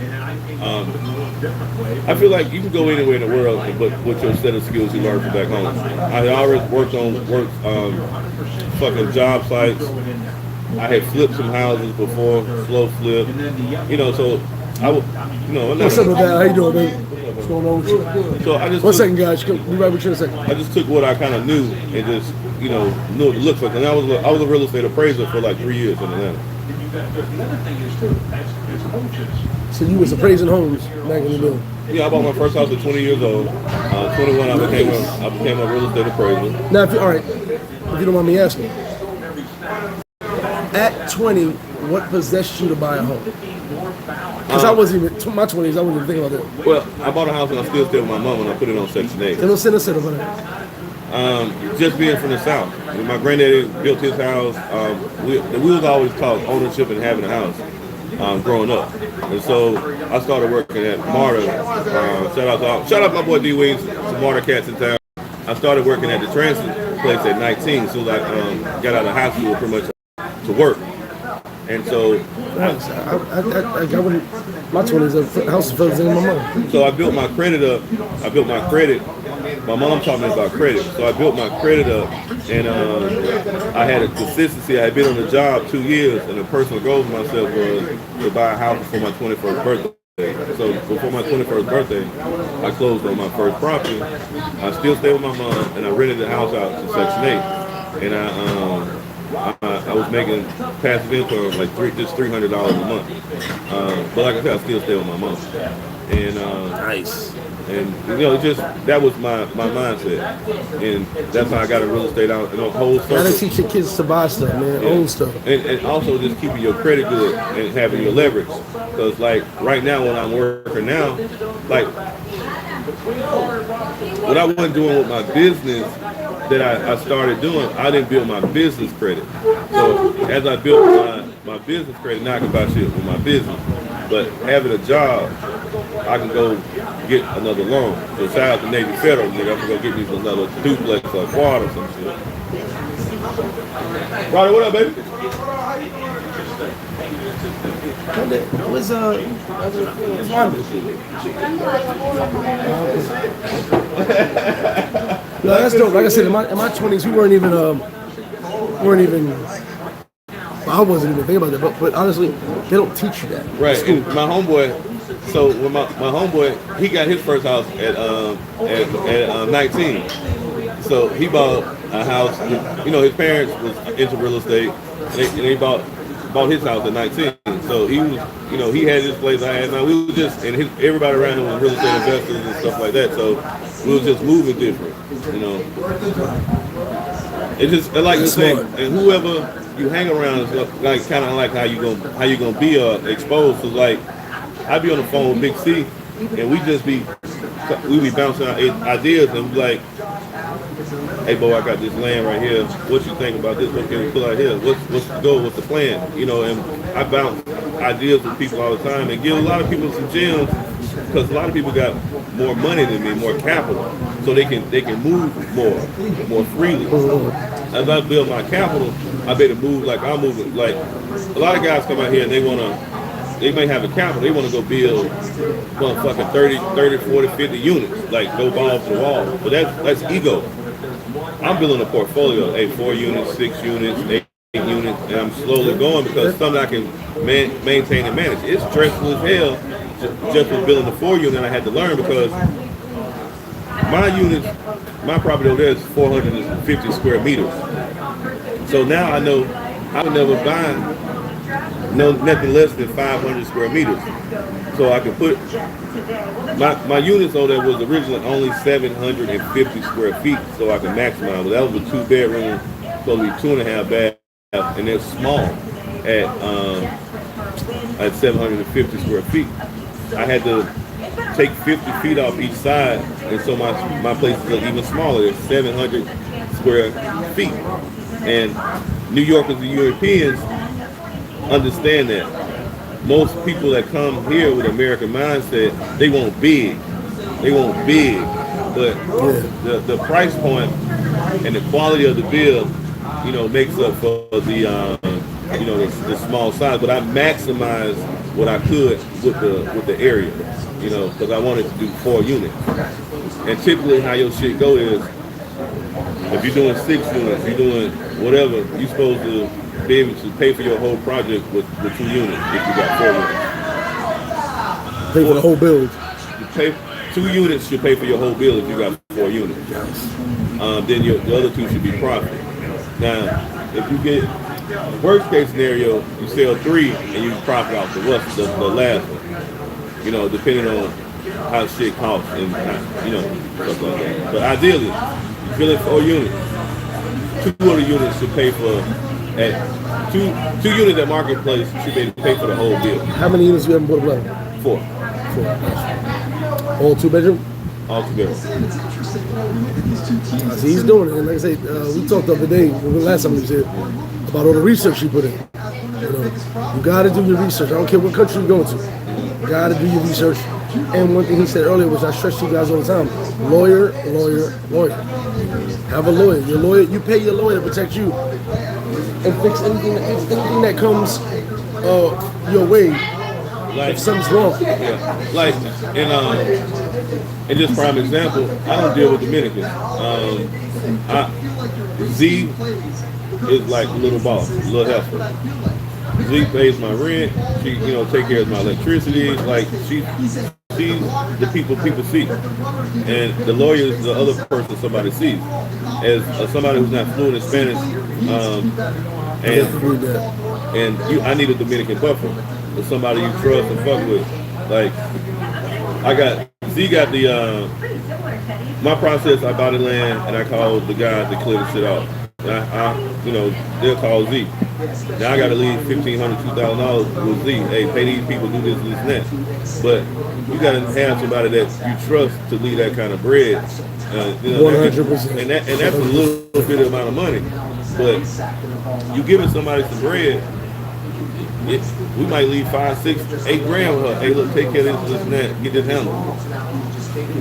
I feel like you can go anywhere in the world, but with your set of skills you learn from back home. I always worked fucking job sites. I had flipped some houses before, slow flip. So I would, What's up with that? How you doing, man? What's going on with you? So I just One second, guys. Be right with you in a second. I just took what I kind of knew and just, knew what it looked like. And I was a real estate appraiser for like 3 years in Atlanta. So you was appraising homes back in the day? Yeah, I bought my first house at 20 years old. 21, I became a real estate appraiser. Now, if you don't mind me asking, at 20, what possessed you to buy a home? Because I wasn't even, my 20s, I wasn't even thinking about that. Well, I bought a house and I still stay with my mom and I put it on Section 8. They don't send us about that. Just being from the South. When my granddaddy built his house, we was always taught ownership and having a house growing up. And so I started working at MARTA. Shout out my boy D Wings, some MARTA cats in town. I started working at the transit place at 19, so I got out of high school pretty much to work. And so I wouldn't, my 20s, a house of fellas in my mom. So I built my credit up. My mom taught me about credit. So I built my credit up, and I had a consistency. I had been on the job 2 years, and the personal goal for myself was to buy a house before my 21st birthday. So before my 21st birthday, I closed on my first property. I still stay with my mom, and I rented the house out to Section 8. And I was making passive income like $300 a month. But like I said, I still stay with my mom. And Nice. And that was my mindset, and that's how I got in real estate out in the whole circle. Gotta teach your kids to buy stuff, man, own stuff. And also just keeping your credit good and having your leverage. Because like right now when I'm working now, like what I wasn't doing with my business that I started doing, I didn't build my business credit. So as I built my business credit, now I can buy shit with my business. But having a job, I can go get another loan. So shout out to Navy Federal, nigga. I'm gonna go get me another duplex or quad or some shit. Roddy, what up, baby? What's No, that's dope. Like I said, in my 20s, we weren't even I wasn't even thinking about that, but honestly, they don't teach you that. Right. And my homeboy, so when my homeboy, he got his first house at 19. So he bought a house. You know, his parents was into real estate, and they bought his house at 19. So he was, you know, he had his place. I had now. We was just, and everybody around him was real estate investors and stuff like that. So we was just moving different, you know. It's just like the thing, and whoever you hang around is like kind of like how you gonna be exposed to. Like I be on the phone with Big C, and we be bouncing out ideas, and we like, hey, boy, I got this land right here. What you think about this? What can we pull out here? What's the goal? What's the plan? You know, and I bounce ideas with people all the time and give a lot of people some gems because a lot of people got more money than me, more capital, so they can move more freely. As I build my capital, I better move like I'm moving. Like a lot of guys come out here and they may have a capital, they want to go build motherfucking 30, 40, 50 units, like go balls to the wall. But that's ego. I'm building a portfolio, 4 units, 6 units, 8 units, and I'm slowly going because something I can maintain and manage. It's stressful as hell just with building the 4 unit. I had to learn because my property over there is 450 square meters. So now I know I would never buy nothing less than 500 square meters. So I could put my units over there was originally only 750 square feet, so I could maximize. But that was a 2-bedroom, supposed to be 2.5 baths, and they're small at 750 square feet. I had to take 50 feet off each side, and so my places are even smaller. It's 700 square feet. And New Yorkers and Europeans understand that. Most people that come here with American mindset, they want big. But the price point and the quality of the bill, you know, makes up for the the small size. But I maximized what I could with the area, you know, because I wanted to do 4 units. And typically how your shit go is, if you're doing 6 units, you're doing whatever, you're supposed to be able to pay for your whole project with 2 units if you got 4 units. Pay for the whole build. 2 units should pay for your whole bill if you got 4 units. Then the other 2 should be profit. Now, if you get worst case scenario, you sell 3 and you profit off the last one. You know, depending on how shit costs and you know stuff like that. But ideally, you fill in 4 units. 2 of the units should pay for at 2 units at marketplace should be able to pay for the whole bill. How many units do you have in Puerto? 4. All 2-bedroom? All together. See, he's doing it. And like I say, we talked the other day, last time we was here, about all the research you put in. You know, you got to do your research. I don't care what country you're going to. You got to do your research. And one thing he said earlier, which I stress to you guys all the time, lawyer. Have a lawyer. Your lawyer, you pay your lawyer to protect you and fix anything that comes your way. Like, if something's wrong. Yeah. Like, in this prime example, I don't deal with Dominicans. Z is like a little boss, a little helper. Z pays my rent. She, you know, take care of my electricity. Like she's the people see, and the lawyer is the other person somebody sees. As somebody who's not fluent in Spanish, I need a Dominican buffer, or somebody you trust and fuck with. Like Z got the my process. I buy the land and I call the guys to clear the shit off. You know, they'll call Z. Now I got to leave $1,500, $2,000 with Z. Hey, pay these people, do this, and that. But you got to have somebody that you trust to leave that kind of bread. You know, 100%. And that's a little bit amount of money. But you giving somebody some bread, we might leave 5, 6, 8 grand with her. Hey, look, take care of this and that. Get this handled.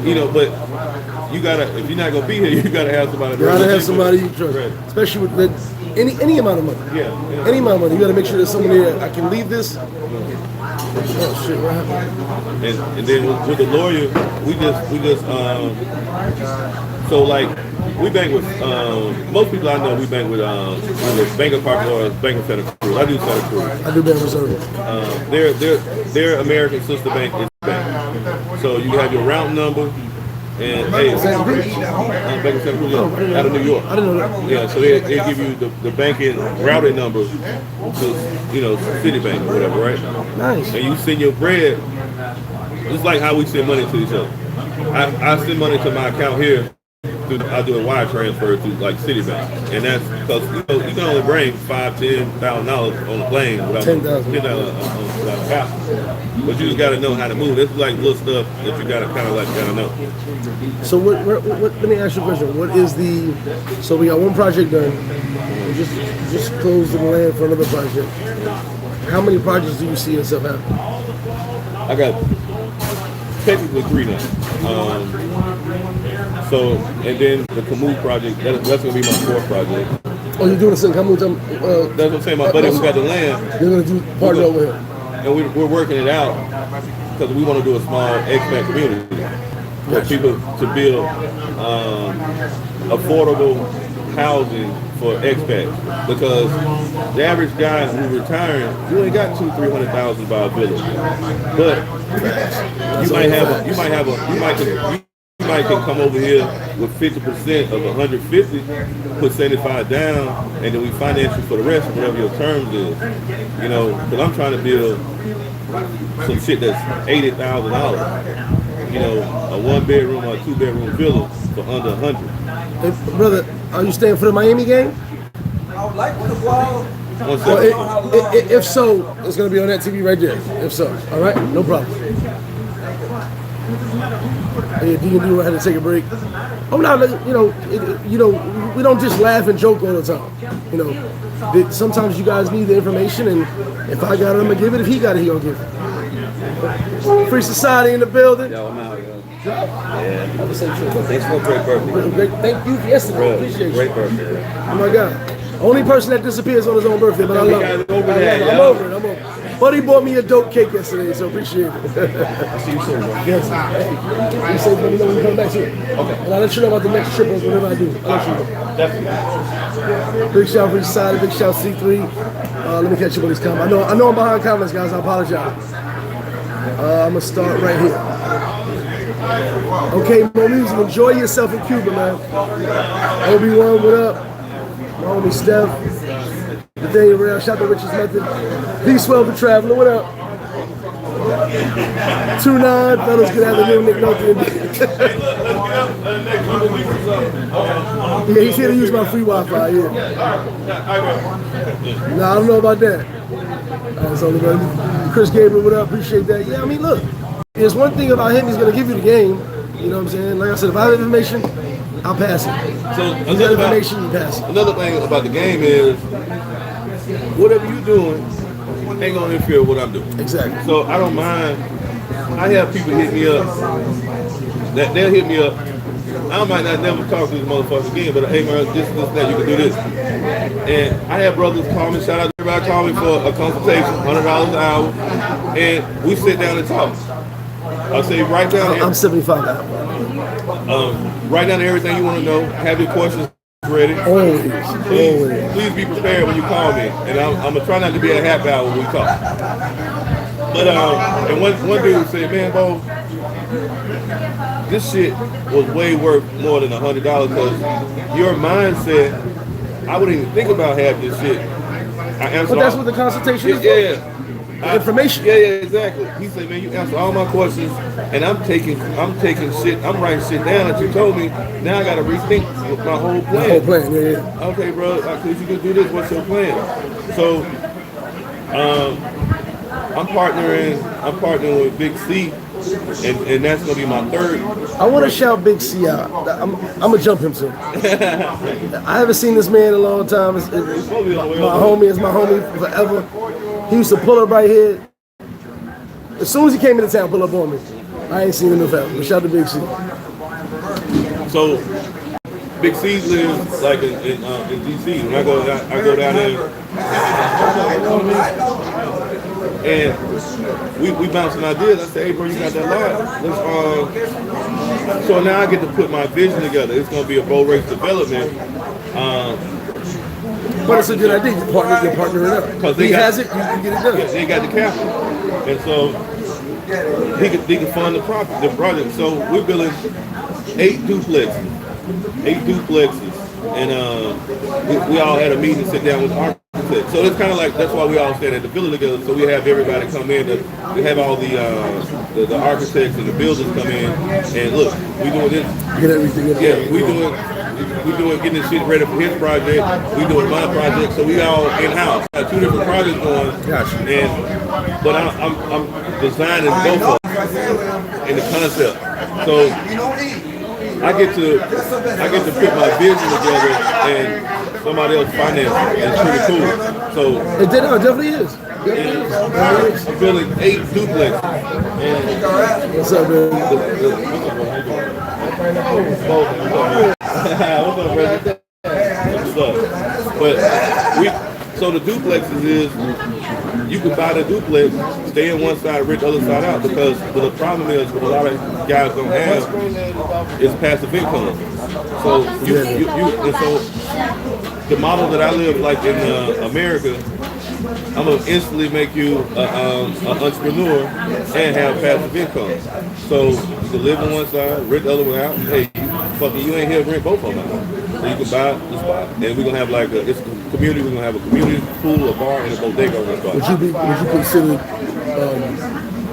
You know, but you gotta, if you're not gonna be here, you gotta have somebody. You gotta have somebody you trust, right. Especially with any amount of money. Yeah. Any amount of money, you gotta make sure there's someone here. I can leave this, Oh shit, what happened? And then with the lawyer, we just so like we bank with most people I know. We bank with Bank of Cartagena or Bank of Santa Cruz. I do Santa Cruz. I do Bank Reserve. Their American sister bank is bank. So you have your route number. And hey, Santa Cruz? Bank of Santa Cruz, yeah, out of New York. I didn't know that. Yeah, so they give you the banking routing number to Citibank or whatever, right? Nice. And you send your bread. It's like how we send money to each other. I send money to my account here. I do a wire transfer to like Citibank, and that's because you can only bring $5,000-$10,000 on a plane without without a passport. But you just got to know how to move. It's like little stuff that you got to know. So what? Let me ask you a question. What is the? So we got one project done. We just closed the land for another project. How many projects do you see yourself having? I got technically 3 now. So, and then the Camus project, that's going to be my 4th project. Oh, you're doing the same Camus? That's what I'm saying. My buddy who got the land. You're going to do part over here. And we're working it out because we want to do a small expat community for people to build affordable housing for expats. Because the average guy who's retiring, you ain't got $200,000-$300,000 to buy a villa. But you might can come over here with 50% of 150, put 75 down, and then we finance you for the rest of whatever your terms is. You know, because I'm trying to build some shit that's $80,000. You know, a 1-bedroom or a 2-bedroom villa for under 100. Hey, brother, are you staying for the Miami game? I would like to follow. Well, if so, it's going to be on that TV right there. If so, all right, no problem. Yeah, D&D had to take a break. Oh no, we don't just laugh and joke all the time. You know, sometimes you guys need the information, and if I got it, I'm gonna give it. If he got it, he gonna give it. Free society in the building. Yo, I'm out, yo. Yeah. Have a safe trip. Thanks for a great birthday. Great, thank you for yesterday. Bro, Appreciate you. great birthday. Oh my God. Only person that disappears on his own birthday, but I love it. I'm over it. I'm over it. Buddy bought me a dope cake yesterday, so appreciate it. I'll see you soon, bro. Yes. Hey, you say let me know when you come back to it. Okay. And I'll let you know about the next trip or whatever I do. I'll let you know. Definitely. Big shout for the side, big shout C3. Let me catch you with these comments. I know I'm behind comments, guys. I apologize. I'm gonna start right here. Okay, Mo Music, enjoy yourself in Cuba, man. Obi-Wan, what up? My homie Steph. The day around, shout out to Richard's Method. Be swell for traveler, what up? 2-9, fellas, get out of the new Nick Nokia. Yeah, he's here to use my free Wi-Fi, yeah. Nah, I don't know about that. So, Chris Gabriel, what up? Appreciate that. Yeah, I mean, look, there's one thing about him, he's going to give you the game. You know what I'm saying? Like I said, if I have information, I'll pass it. So if you have information, you pass it. Another thing about the game is, whatever you're doing ain't gonna interfere with what I'm doing. Exactly. So I don't mind. I have people hit me up. They'll hit me up. I might not never talk to this motherfucker again, but hey man, this, that, you can do this. And I have brothers call me, shout out to everybody call me for a consultation, $100 an hour, and we sit down and talk. I'll say write down. I'm 75 now. Write down everything you want to know. Have your questions ready. Always. Please be prepared when you call me, and I'm gonna try not to be a half hour when we talk. But and one dude said, "Man, Bo, this shit was way worth more than $100 because your mindset. I wouldn't even think about half this shit." I answered. But that's what the consultation is. Yeah. Information. Yeah, exactly. He said, "Man, you answer all my questions, and I'm taking shit. I'm writing shit down that you told me. Now I got to rethink my whole plan." The whole plan, yeah. Okay, bro. If you can do this, what's your plan? So, I'm partnering with Big C, and that's gonna be my 3rd. I want to shout Big C out. I'm gonna jump him soon. I haven't seen this man in a long time. It's my homie forever. He used to pull up right here. As soon as he came into town, pull up on me. I ain't seen him in forever. But shout out to Big C. So Big C lives like in DC. When I go down there, and we bouncing ideas. I say, hey bro, you got that lot. So now I get to put my vision together. It's gonna be a boat race development. But it's a good idea. You're partnering up. Because he has it, you can get it done. Yeah, they got the capital, and so he can fund the project. So we're building 8 duplexes, and we all had a meeting, sit down with the architect. So it's kind of like that's why we all stand at the building together. So we have everybody come in. We have all the architects and the builders come in, and look, we doing this. Get everything in. Yeah, we doing getting this shit ready for his project. We doing my project, so we all in house. Got 2 different projects going. Gotcha. But I'm designing both of them in the concept. So I get to put my vision together and somebody else finance it. It's pretty cool. So it definitely is. I'm building 8 duplexes. What's up, man? What's up, brother? What's up? But so the duplexes is you can buy the duplex, stay in one side, rent the other side out, because the problem is what a lot of guys don't have is passive income. So and so the model that I live like in America, I'm gonna instantly make you an entrepreneur and have passive income. So you can live on one side, rent the other one out. Hey, you ain't here to rent both of them out. So you can buy the spot, and we're gonna have like it's a community. We're gonna have a community pool, a bar, and a bodega on the spot. Would you consider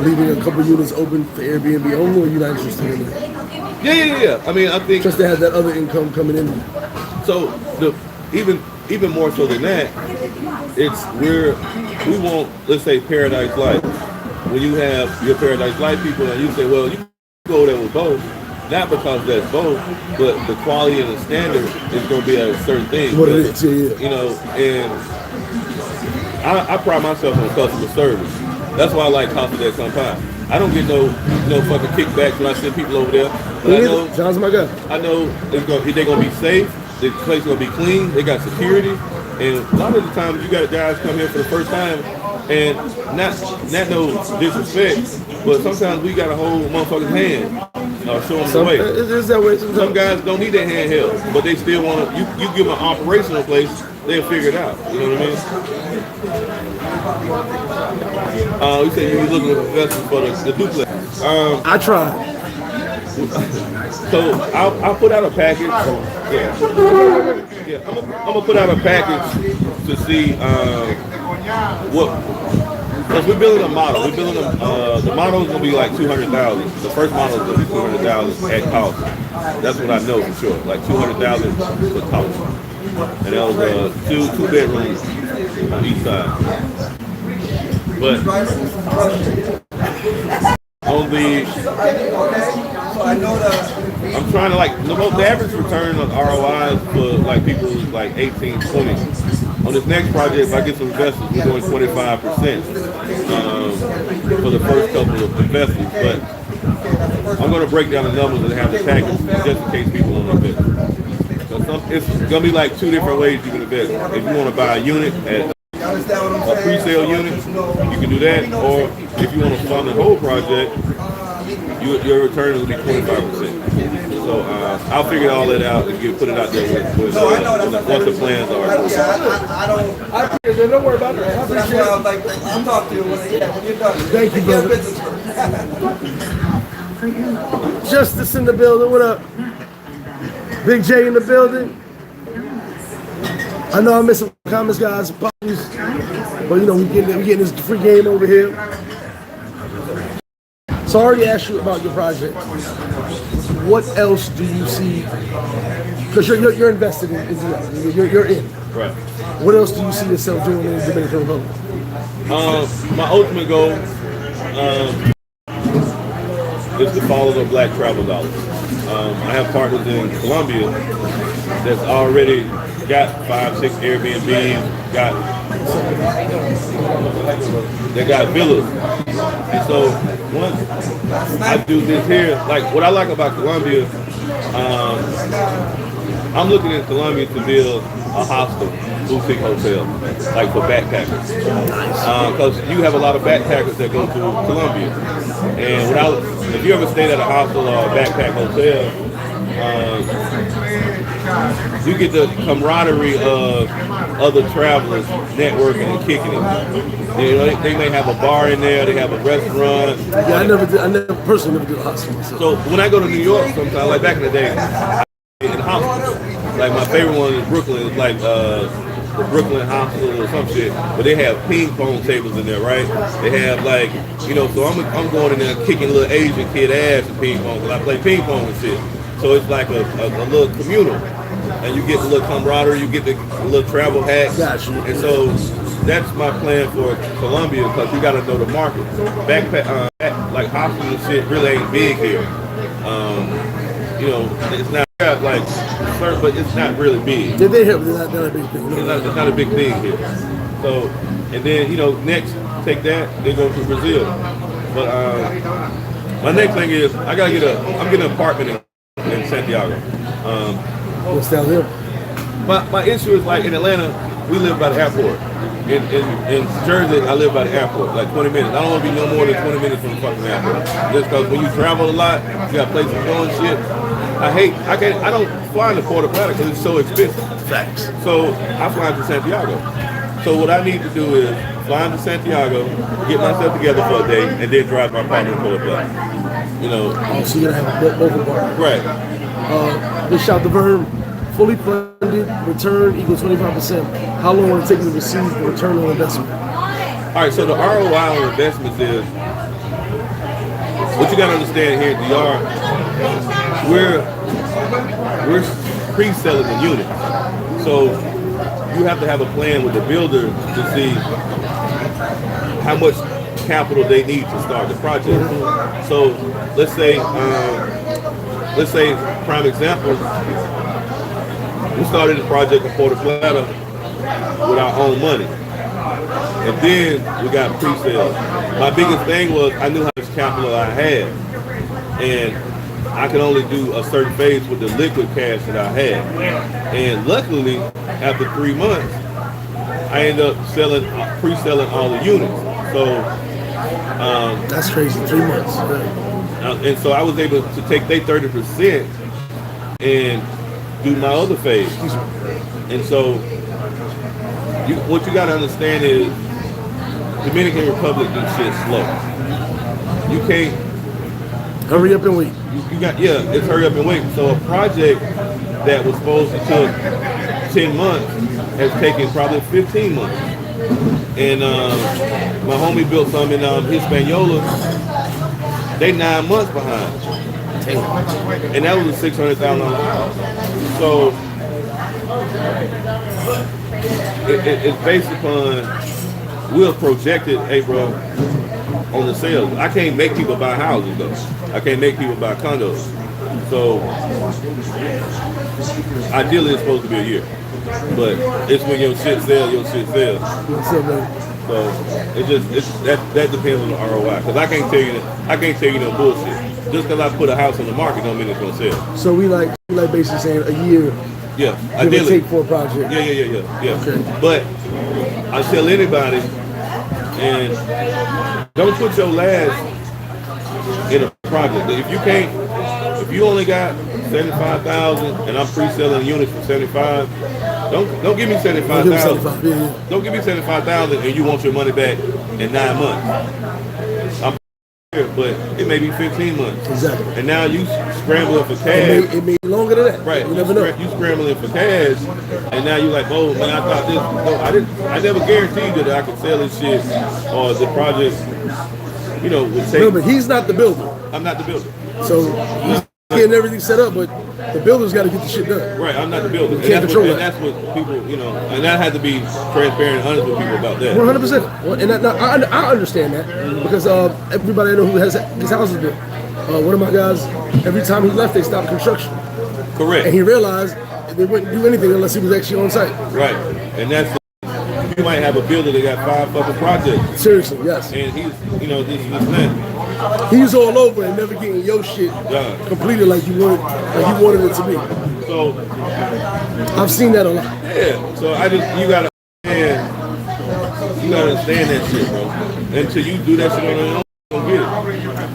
leaving a couple units open for Airbnb only, or are you not interested in that? Yeah. I mean, I think just to have that other income coming in. So even more so than that, it's we want, let's say, paradise life. When you have your paradise life people, and you say, well, you go there with both. Not because that's both, but the quality and the standard is going to be a certain thing. What it is, yeah. You know, and I pride myself on customer service. That's why I like Coffee at Some Pie. I don't get no fucking kickbacks when I send people over there. But I know, John's my guy. I know they're going to be safe. The place is going to be clean. They got security. And a lot of the times you got guys come here for the first time, and not no disrespect, but sometimes we got to hold motherfuckers' hand. Show them the way. It is that way sometimes. Some guys don't need their hand held, but they still want to. You give them an operational place, they'll figure it out. You know what I mean? You said you were looking for investors for the duplex. I tried. So I'll put out a package. Yeah. I'm gonna put out a package to see what. Because we're building a model. We're building the model is gonna be like $200,000. The first model is gonna be $200,000 at cost. That's what I know for sure. Like $200,000 for cost. And that was two bedrooms on each side. But on the, I'm trying to the average return on ROI for like people is like 18, 20. On this next project, if I get some investors, we're doing 25% for the first couple of investors. But I'm going to break down the numbers and have the package just in case people want to invest. It's going to be like 2 different ways you can invest. If you want to buy a unit at a pre-sale unit, you can do that. Or if you want to fund the whole project, your return will be 25%. So I'll figure all that out and put it out there with what the plans are. I appreciate it. Don't worry about it. I appreciate it. I'll talk to you when you're done. Thank you, brother. Justice in the building. What up? Big J in the building. I know I'm missing comments, guys. Apologies. But you know, we getting this free game over here. So I already asked you about your project. What else do you see? Because you're invested in you're in. Right. What else do you see yourself doing in the Dominican Republic? My ultimate goal is to follow the black travel dollars. I have partners in Colombia that's already got 5, 6 Airbnbs, they got villas. And so once I do this here, like what I like about Colombia, I'm looking in Colombia to build a hostel, boutique hotel, like for backpackers. Because you have a lot of backpackers that go to Colombia. And if you ever stayed at a hostel or a backpack hotel, you get the camaraderie of other travelers networking and kicking it. You know, they may have a bar in there, they have a restaurant. Yeah, I never personally never did a hostel myself. So when I go to New York sometimes, like back in the day, in hostels. Like my favorite one is Brooklyn. It's like the Brooklyn Hospital or some shit. But they have ping pong tables in there, right? They have like, you know, so I'm going in there kicking a little Asian kid ass in ping pong because I play ping pong and shit. So it's like a little communal. And you get the little camaraderie, you get the little travel hacks. Gotcha. And so that's my plan for Colombia because you got to know the market. Backpack, like hostels and shit really ain't big here. You know, it's not like, but it's not really big. Yeah, they have not a big thing. It's not a big thing here. So, and then, you know, next, take that, they go to Brazil. But my next thing is, I'm getting an apartment in Santiago. What's down there? My issue is like in Atlanta, we live by the airport. In Jersey, I live by the airport, like 20 minutes. I don't want to be no more than 20 minutes from the fucking airport. Just because when you travel a lot, you got places to go and shit. I don't fly to Puerto because it's so expensive. Facts. So I fly to Santiago. So what I need to do is fly to Santiago, get myself together for a day, and then drive my partner to Puerto. You know. Oh, so you're gonna have both apartments. Right. This shot the verb, fully funded, return equals 25%. How long will it take you to receive the return on investment? All right, so the ROI on investments is, what you gotta understand here at DR, we're pre-selling the units. So you have to have a plan with the builder to see how much capital they need to start the project. So let's say, prime example, we started the project in Plata with our own money. And then we got pre-sales. My biggest thing was I knew how much capital I had. And I could only do a certain phase with the liquid cash that I had. And luckily, after 3 months, I ended up pre-selling all the units. So that's crazy, 3 months. and so I was able to take their 30% and do my other phase. And so what you gotta understand is Dominican Republic do shit slow. You can't hurry up and wait. It's hurry up and wait. So a project that was supposed to take 10 months has taken probably 15 months. And my homie built some in Hispaniola. They 9 months behind. And that was a $600,000 house. So it's based upon, we're projected, hey bro, on the sales. I can't make people buy houses though. I can't make people buy condos. So ideally it's supposed to be a year. But it's when your shit sells, your shit sells. So that depends on the ROI. Because I can't tell you no bullshit. Just because I put a house on the market don't mean it's gonna sell. So we like basically saying a year. Yeah, give or take for a project. Yeah. Okay. But I tell anybody, and don't put your last in a project. If you only got 75,000 and I'm pre-selling units for 75, don't give me 75,000. Don't give me 75,000 and you want your money back in 9 months. I'm here, but it may be 15 months. Exactly. And now you scrambling for cash. It may be longer than that. Right. You never know. You scrambling for cash, and now you like, oh man, I thought this. No, I never guaranteed that I could sell this shit or the project. Would take. Remember, he's not the builder. I'm not the builder. So he's getting everything set up, but the builder's got to get the shit done. Right. I'm not the builder. You can't control that. That's what people, and I had to be transparent and honest with people about that. 100%. And I understand that because everybody I know who has his houses built. One of my guys, every time he left, they stopped construction. Correct. And he realized they wouldn't do anything unless he was actually on site. Right. And that's. You might have a builder that got 5 fucking projects. Seriously, yes. And he's, this and that. He's all over and never getting your shit completed like you wanted it to be. So I've seen that a lot. yeah, so you gotta understand that shit, bro. Until you do that shit on your own, you don't get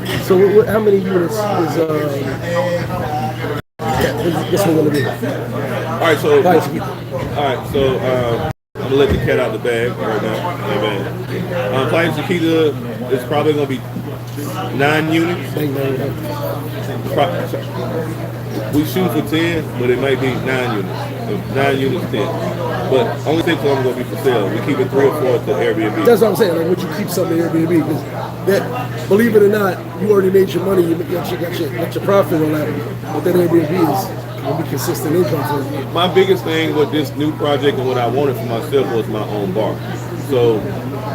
it. So how many units is this one gonna be? All right, so I'm gonna let the cat out the bag right now. Amen. Playa Chiquita is probably gonna be 9 units. We shoot for 10, but it might be 9 units. 9 units, 10. But only 6 of them are gonna be for sale. We keep it 3 or 4 at the Airbnb. That's what I'm saying. Like, would you keep something Airbnb? Because that, believe it or not, you already made your money. You got your profit on that. But that Airbnb will be consistent income for you. My biggest thing with this new project and what I wanted for myself was my own bar. So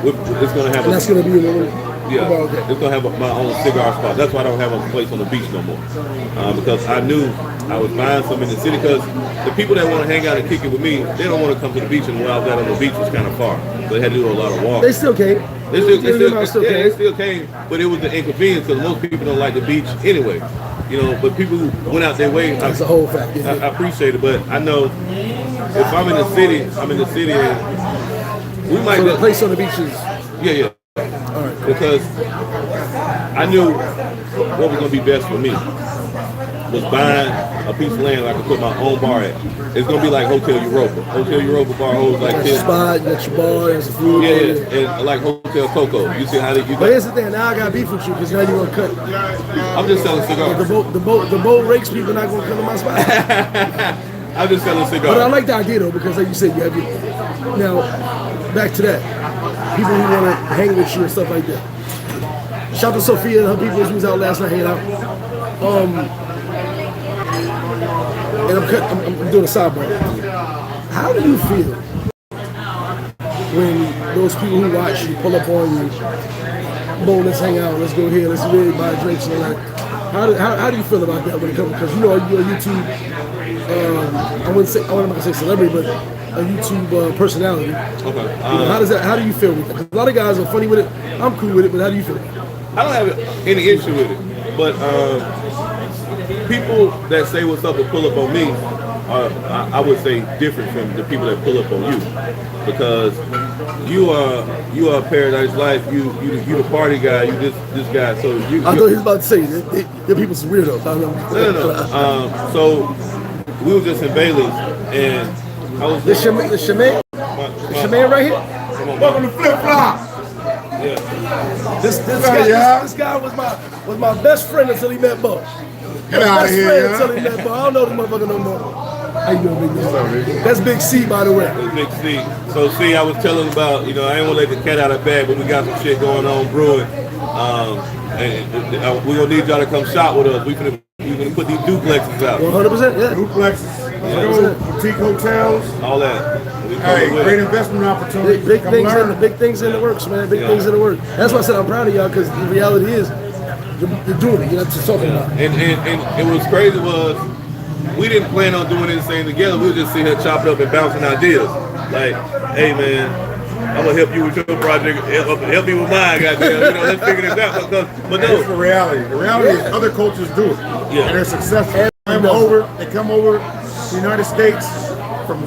it's gonna have. And that's gonna be in the yeah, it's gonna have my own cigar spot. That's why I don't have a place on the beach no more. Because I knew I was buying some in the city. Because the people that want to hang out and kick it with me, they don't want to come to the beach, and where I was at on the beach was kind of far. So they had to do a lot of walking. They still came. They still came, but it was the inconvenience because most people don't like the beach anyway. You know, but people who went out their way, that's a whole fact. I appreciate it, but I know if I'm in the city, and we might. So the place on the beach is. Yeah. All right. Because I knew what was going to be best for me was buying a piece of land where I could put my own bar at. It's going to be like Hotel Europa. Hotel Europa bar holds like 10. You got your bar, there's a food. Yeah, and like Hotel Coco. You see how they. But here's the thing. Now I got beef with you because now you're gonna cut. I'm just selling cigars. The boat rakes people not gonna come to my spot. I'm just selling cigars. But I like the idea though because like you said, you have your. Now, back to that. People who want to hang with you and stuff like that. Shout out to Sophia and her people. She was out last night hanging out. And I'm doing a sidebar. How do you feel when those people who watch you pull up on you? Bo, let's hang out. Let's go here. Let's really buy drinks and all that. How do you feel about that when it comes? Because you know you're a YouTube. I'm not gonna say celebrity, but a YouTube personality. Okay. How do you feel with that? 'Cause a lot of guys are funny with it. I'm cool with it, but how do you feel? I don't have any issue with it, but people that say what's up and pull up on me are, I would say, different from the people that pull up on you, because you are Paradise Life. You the party guy. You this guy. So you. I thought he was about to say the people's weirdos. No. So we were just in Bailey's, and I was. The Shaman right here. Welcome to FlipFlop. Yeah. This guy was my best friend until he met Bo. Get out of here, Until he met Bo. I don't know the motherfucker no more. How you doing, Big D? That's Big C, by the way. That's Big C. So see, I was telling about, I ain't gonna let the cat out of bed, but we got some shit going on brewing. And we're gonna need y'all to come shop with us. We're gonna put these duplexes out. 100%, yeah. Duplexes, boutique hotels, All that. hey, great investment opportunity. Big things in the works, man. Big things in the works. That's why I said I'm proud of y'all, because the reality is you're doing it. You're not just talking about it. And what was crazy was we didn't plan on doing anything together. We were just sitting here chopping up and bouncing ideas. Like, hey man, I'm gonna help you with your project, help me with mine, goddamn. Let's figure this out. But no, That's the reality. The reality is other cultures do it, and they're successful. They come over to the United States from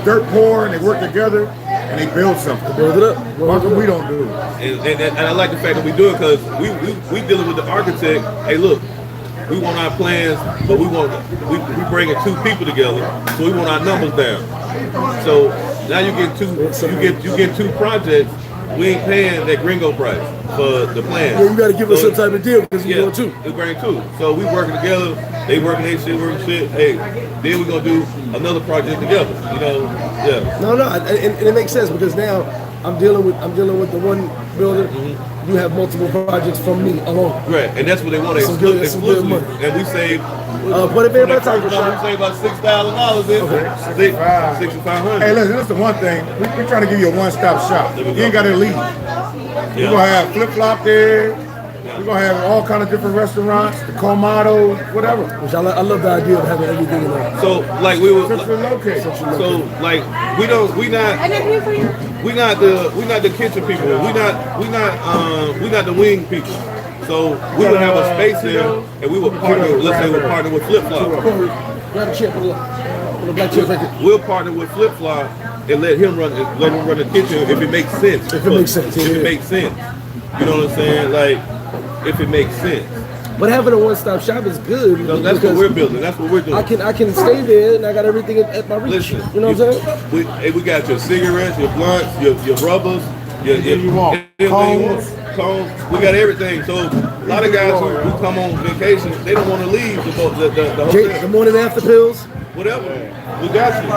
dirt poor, and they work together and they build something. Build it up. Something we don't do. And I like the fact that we do it because we dealing with the architect. Hey, look, we want our plans, but we bringing 2 people together, so we want our numbers down. So now you get 2 projects. We ain't paying that gringo price for the plan. Yeah, you got to give us some type of deal because you're doing 2. It's bring 2. So we working together. They working their shit, working shit. Hey, then we're gonna do another project together. Yeah. No, and it makes sense because now I'm dealing with the one builder. Mm-hmm. You have multiple projects from me alone. Right, and that's what they want. Some good money. And we save. What it be about time for We save about $6,000 in. $6,500. Hey, listen, this is the one thing. We're trying to give you a one-stop shop. You ain't got to leave. We're gonna have FlipFlop there. We're gonna have all kind of different restaurants, the Colmado, whatever. Which I love the idea of having everything in there. So like we were. Central located. So like we not the kitchen people. We not the wing people. So we would have a space there, and we would partner. Let's say we partner with FlipFlop. Grab a chair, put a black chair right there. We'll partner with FlipFlop and let him run the kitchen if it makes sense. If it makes sense, If it makes sense. You know what I'm saying? Like, if it makes sense. But having a one-stop shop is good. That's what we're building. That's what we're doing. I can stay there and I got everything at my reach. Listen, you know what I'm saying? We got your cigarettes, your blunts, your rubbers, your cones. We got everything. So a lot of guys who come on vacation, they don't want to leave the hotel. The morning after pills. Whatever. We got you.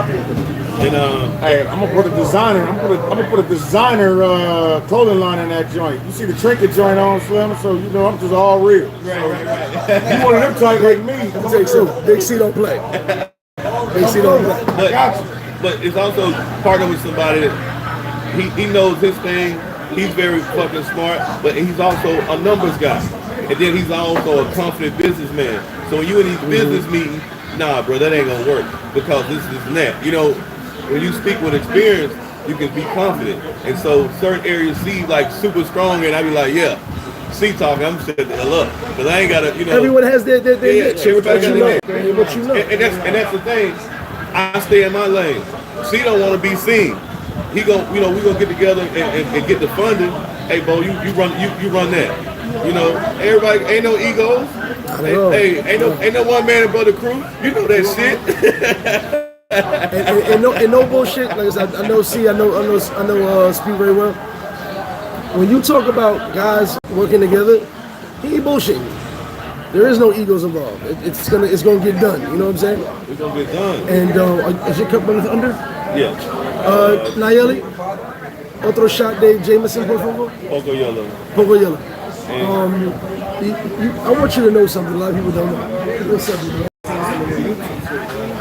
And hey, I'm gonna put a designer. I'm gonna put a designer clothing line in that joint. You see the trinket joint on, Slim, so you know I'm just all real. Right. You one of them type like me. Take so Big C don't play. Big C don't play. But it's also partnering with somebody that he knows his thing. He's very fucking smart, but he's also a numbers guy. And then he's also a confident businessman. So when you in these business meetings, nah, bro, that ain't gonna work because this and that. You know, when you speak with experience, you can be confident. And so certain areas see like super strong, and I be like, yeah, C talking, I'm shut the hell up. Because I ain't gotta, you know. Everyone has their niche. Everybody got their niche. What you know. And that's the thing. I stay in my lane. C don't want to be seen. He gon', you know, we gonna get together and get the funding. Hey, Bo, you run that. You know, everybody ain't no egos. Hey, ain't no one man above the crew. You know that shit. and no bullshit. Like I said, I know C, I know Speed very well. When you talk about guys working together, he ain't bullshitting. There is no egos involved. It's gonna get done. You know what I'm saying? It's gonna get done. And is your cup running under? Yeah. Nayeli, otro shot de Jameson, por favor. Poco yellow. Poco yellow. I want you to know something a lot of people don't know. What's up, man?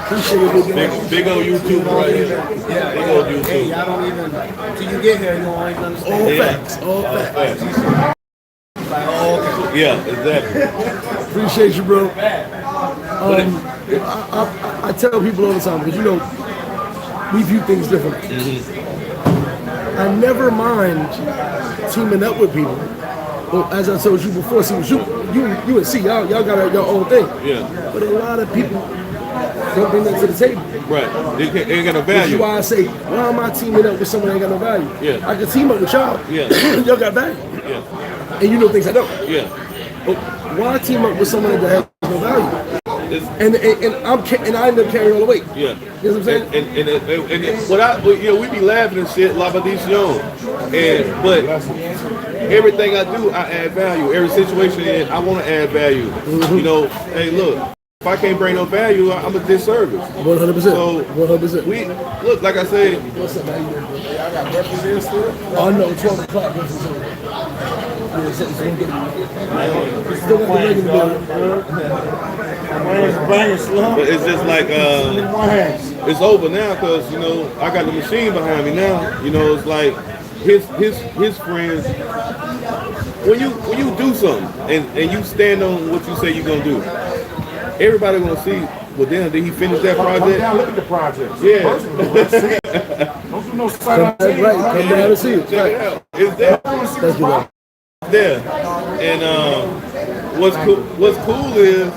Appreciate it, big old YouTube, right? Yeah, big old YouTube. Hey, y'all don't even, till you get here, you don't even understand. All facts. Like, oh, okay. Yeah, exactly. Appreciate you, bro. I tell people all the time, because you know, we view things differently. I never mind teaming up with people. Well, as I told you before, see, you and C, y'all got your own thing. Yeah. But a lot of people don't bring that to the table. Right. They ain't got no Which value. is why I say, why am I teaming up with someone that ain't got no value? Yeah. I can team up with y'all. Yeah. Y'all got value. Yeah. And you know things I don't. Yeah. But why team up with someone that has no value? And I end up carrying all the weight. Yeah. You know what I'm saying? And you know, we be laughing and shit, la tradición. But everything I do, I add value. Every situation, I want to add value. You know, hey, look, if I can't bring no value, I'm a disservice. 100%. So 100%. we look, like I said. What's up, man? Y'all got breakfast here still? Oh no, 12 o'clock. Still got the regular bill. But it's just like it's over now because you know I got the machine behind me now. You know, it's like his friends. When you do something and you stand on what you say you're gonna do, everybody gonna see. Well, damn, did he finish that project? Come down, look at the project. Yeah. Don't do no side. That's right. Come down and see it. Check it out. It's there. Thank you, man. There. And what's cool is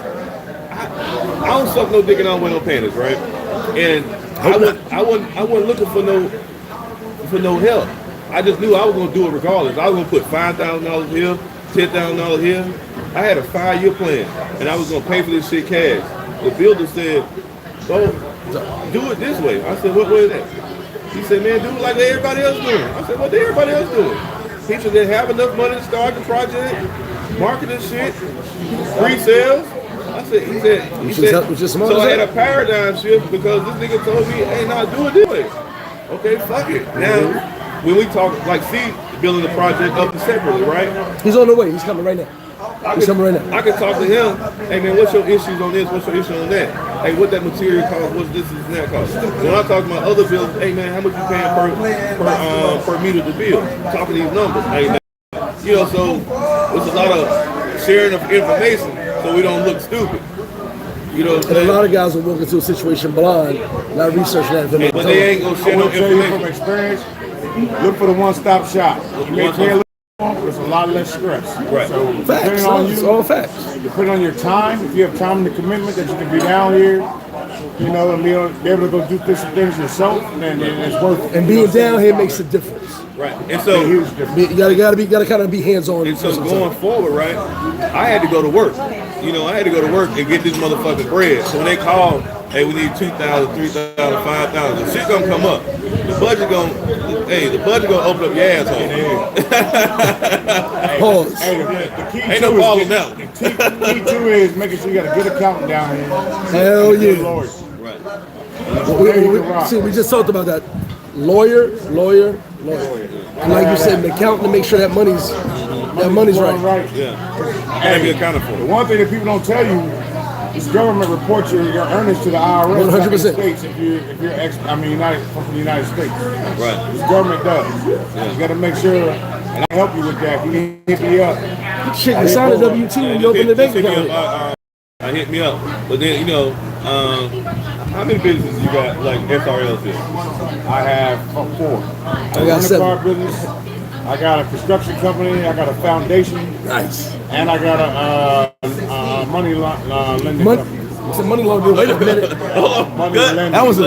I don't suck no dick and I don't wear no panties, right? And I wasn't looking for no help. I just knew I was gonna do it regardless. I was gonna put $5,000 here, $10,000 here. I had a 5-year plan, and I was gonna pay for this shit cash. The builder said, "Oh, do it this way." I said, "What way is that?" He said, "Man, do it like everybody else doing." I said, "What everybody else doing?" He said, "They have enough money to start the project, marketing shit, pre-sales." He said, so I had a paradigm shift because this nigga told me, "Hey, nah, do it this way." Okay, fuck it. Now, when we talk, like, see, building the project up separately, right? He's on the way. He's coming right now. I can talk to him. Hey man, what's your issues on this? What's your issue on that? Hey, what that material cost? What's this and that cost? When I talk to my other bills, hey man, how much you paying per meter to build? Talking these numbers. Hey man, you know, so it's a lot of sharing of information so we don't look stupid. You know what I'm saying? And a lot of guys will walk into a situation blind, not researching that information. But they ain't gonna share no information. From experience, look for the one-stop shop. You may pay a little more, there's a lot less stress. Right. So Facts. depending on It's you, all facts. depending on your time, if you have time and the commitment that you can be down here you know, and be able to go do different things yourself, and it's worth it. And being down here makes a difference. Right. And so huge difference. You gotta kind of be hands on. And so going forward, right, I had to go to work. You know, I had to go to work and get this motherfucking bread. So when they call, hey, we need 2,000, 3,000, 5,000, the shit gonna come up. The budget gonna open up your asshole. Pause. Hey, the key Ain't no balling out. The key too is making sure you got a good accountant down here. Hell yeah. Lord. Right. See, we just talked about that. Lawyer. And like you said, an accountant to make sure that money's right. Yeah. And be accounted for. The one thing that people don't tell you is government reports your earnings to the IRS. 100%. States if you're from the United States. Right. This government does. You got to make sure, and I help you with that. You can hit me up. Shit, you sign a W-2 when you open the bank account. Hit me up. But then, you know, how many businesses you got, like SRLs here? I have 4. I got 7. Car business. I got a construction company. I got a foundation. Nice. And I got a money lending company. It's a money laundering. Wait a minute. Money lending. That was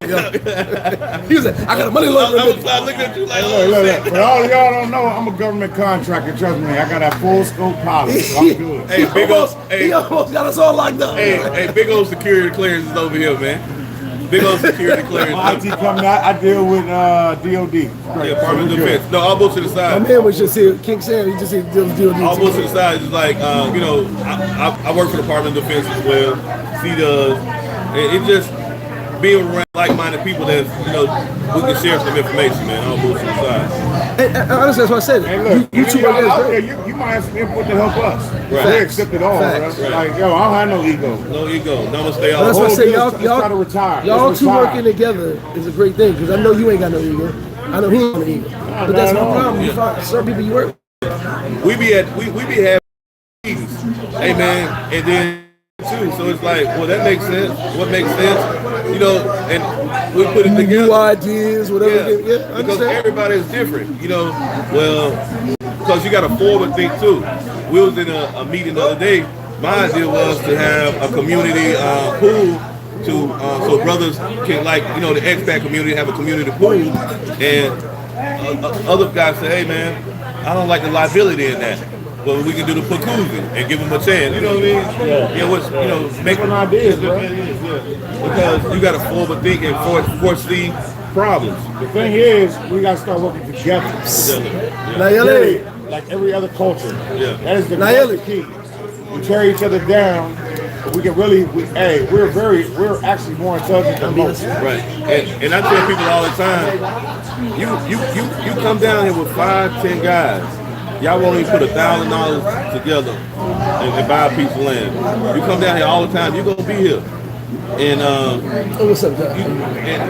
he was like, I got a money laundering. I was looking at you like, Look. But all y'all don't know, I'm a government contractor. Trust me, I got a full scope policy. So I'm good. Hey, big old, He almost got us all locked up. hey, big old security clearance is over here, man. Big old security clearance. IT company, I deal with DOD. Yeah, Department of Defense. No, all bullshit aside. My man was just here, King Sam. He just here deal. All bullshit aside, it's like, you know, I work for the Department of Defense as well. C does. And it just being around like-minded people that, you know, we can share some information, man. All bullshit aside. And honestly, that's what I said. Hey, look, you two are out great. there, you might have some input to help us. Right. We accept it all, Facts. right? Like, yo, I don't have no ego. No ego. Namaste. But that's what I say. Let's try to retire. Y'all Let's two retire. working together is a great thing because I know you ain't got no ego. I know he ain't got no ego. But that's no problem. You find certain people you work with. We be having meetings, hey man, and then too. So it's like, well, that makes sense. What makes sense, you know? And we put it together. New ideas, whatever. Yeah, I because understand. everybody is different, you know. Well, because you got to forward think too. We was in a meeting the other day. My idea was to have a community pool so brothers can, like, you know, the expat community have a community pool, and other guys say, hey man, I don't like the liability in that. Well, we can do the Pakuzi and give them a chance. You know what I mean? Yeah. What's, you know, make ideas, bro. Because you got to forward think and foresee problems. The thing is, we got to start working together. Nayeli. Like every other culture. Yeah. That is the Nayeli. key. We tear each other down. But we can really, we're actually more intelligent than most. Right. And I tell people all the time, you come down here with 5-10 guys. Y'all won't even put $1,000 together and buy a piece of land. You come down here all the time, you're gonna be here. And What's up, guys?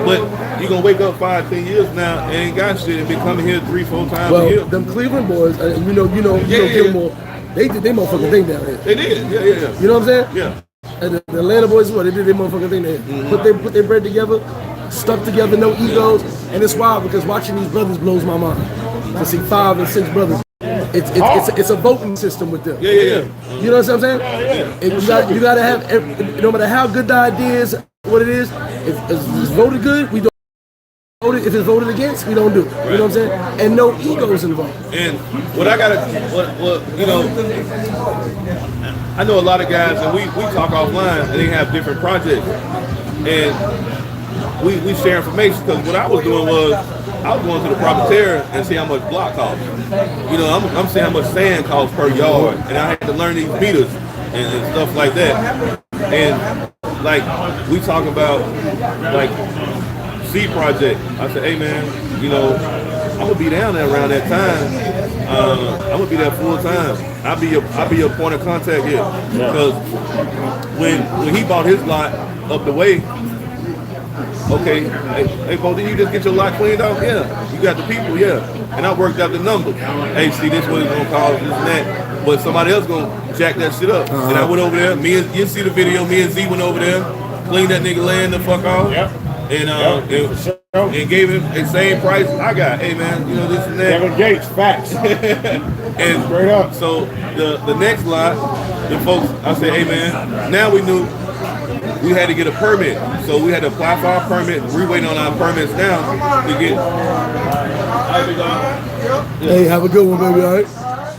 but you're gonna wake up 5-10 years now and ain't got shit and been coming here 3-4 times a year. Well, them Cleveland boys, you know, Gilmore, they did their motherfucking thing down here. They did, yeah. You know what I'm saying? Yeah. And the Atlanta boys, what they did their motherfucking thing there. Put their bread together, stuck together, no egos, and it's wild because watching these brothers blows my mind. To see 5 and 6 brothers. It's a voting system with them. Yeah. You know what I'm saying? And you gotta have, no matter how good the idea is, what it is, if it's voted good, we don't vote it. If it's voted against, we don't do it. You know what I'm saying? And no egos involved. And what you know, I know a lot of guys, and we talk offline, and they have different projects, and we share information. Because what I was doing was, I was going to the proprietary and see how much block costs. You know, I'm seeing how much sand costs per yard, and I had to learn these meters and stuff like that. And like we talk about like seed project. I said, hey man, you know, I'm gonna be down there around that time. I'm gonna be there full time. I'll be your point of contact here because when he bought his lot up the way. Okay, hey, Bo, did you just get your lot cleaned out? Yeah. You got the people? Yeah. And I worked out the number. Hey, see, this what it's gonna cost, this and that. But somebody else gonna jack that shit up. And I went over there. You see the video. Me and Z went over there, cleaned that nigga land the fuck off. Yep. And gave him the same price I got. Hey man, you know this and that. Kevin Gates, facts. And straight up. So the next lot, the folks, I said, hey man, now we knew we had to get a permit. So we had to apply for our permit. We're waiting on our permits now to get. Hey, have a good one, baby. All right.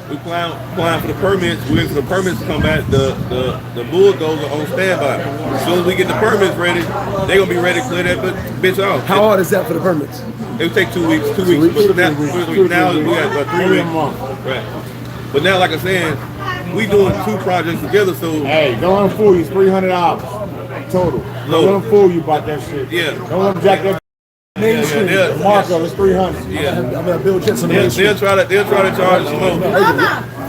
We applying for the permits. We're waiting for the permits to come back. The bulldozer on standby. As soon as we get the permits ready, they're gonna be ready to clear that bitch off. How hard is that for the permits? It would take 2 weeks. 2 weeks. But now we got 3 weeks. Right. But now, like I said, we doing 2 projects together. So hey, don't let them fool you. It's $300 total. Don't let them fool you about that shit. Yeah. Don't let them jack that. Yeah. Marco, it's 300. Yeah. I'm gonna build jets on the They'll try to charge us more.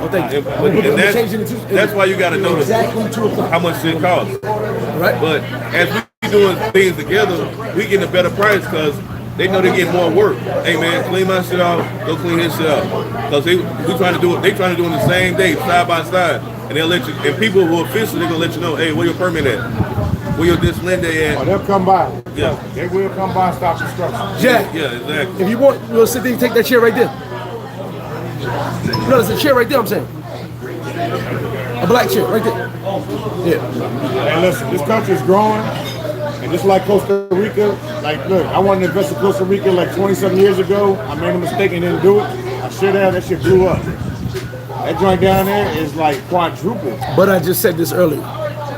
Oh, thank you. And that's why you got to know how much it costs. Right. But as we doing things together, we getting a better price because they know they get more work. Hey man, clean my shit off, go clean his shit off. Because we trying to do it. They trying to do it the same day, side by side, and they'll let you. And people who are official, they're gonna let you know, hey, where your permit at? Where your discipline at? Oh, they'll come by. Yeah. They will come by and stop construction. Jack. Yeah, exactly. If you want, you'll sit there and take that chair right there. No, there's a chair right there. I'm saying. A black chair right there. Yeah. And listen, this country is growing. And just like Costa Rica, like, look, I wanted to invest in Costa Rica like 27 years ago. I made a mistake and didn't do it. I should have. That shit blew up. That joint down there is like quadruple. But I just said this earlier.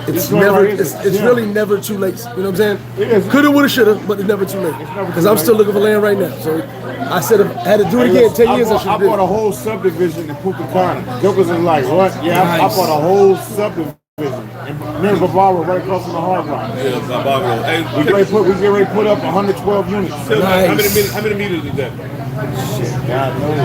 It's never. It's really never too late. You know what I'm saying? It is. Coulda, woulda, shoulda, but it's never too late. Because I'm still looking for land right now. So I said if I had to do it again in 10 years, I should I do bought a it. whole subdivision in Punta Cana. Jokers are like, what? Yeah, I bought a whole subdivision. And me and Bavaro right across from the Hard Rock. Yeah, Bavaro. Hey, we get ready to put up 112 units. Nice. How many meters is that? Shit, God knows.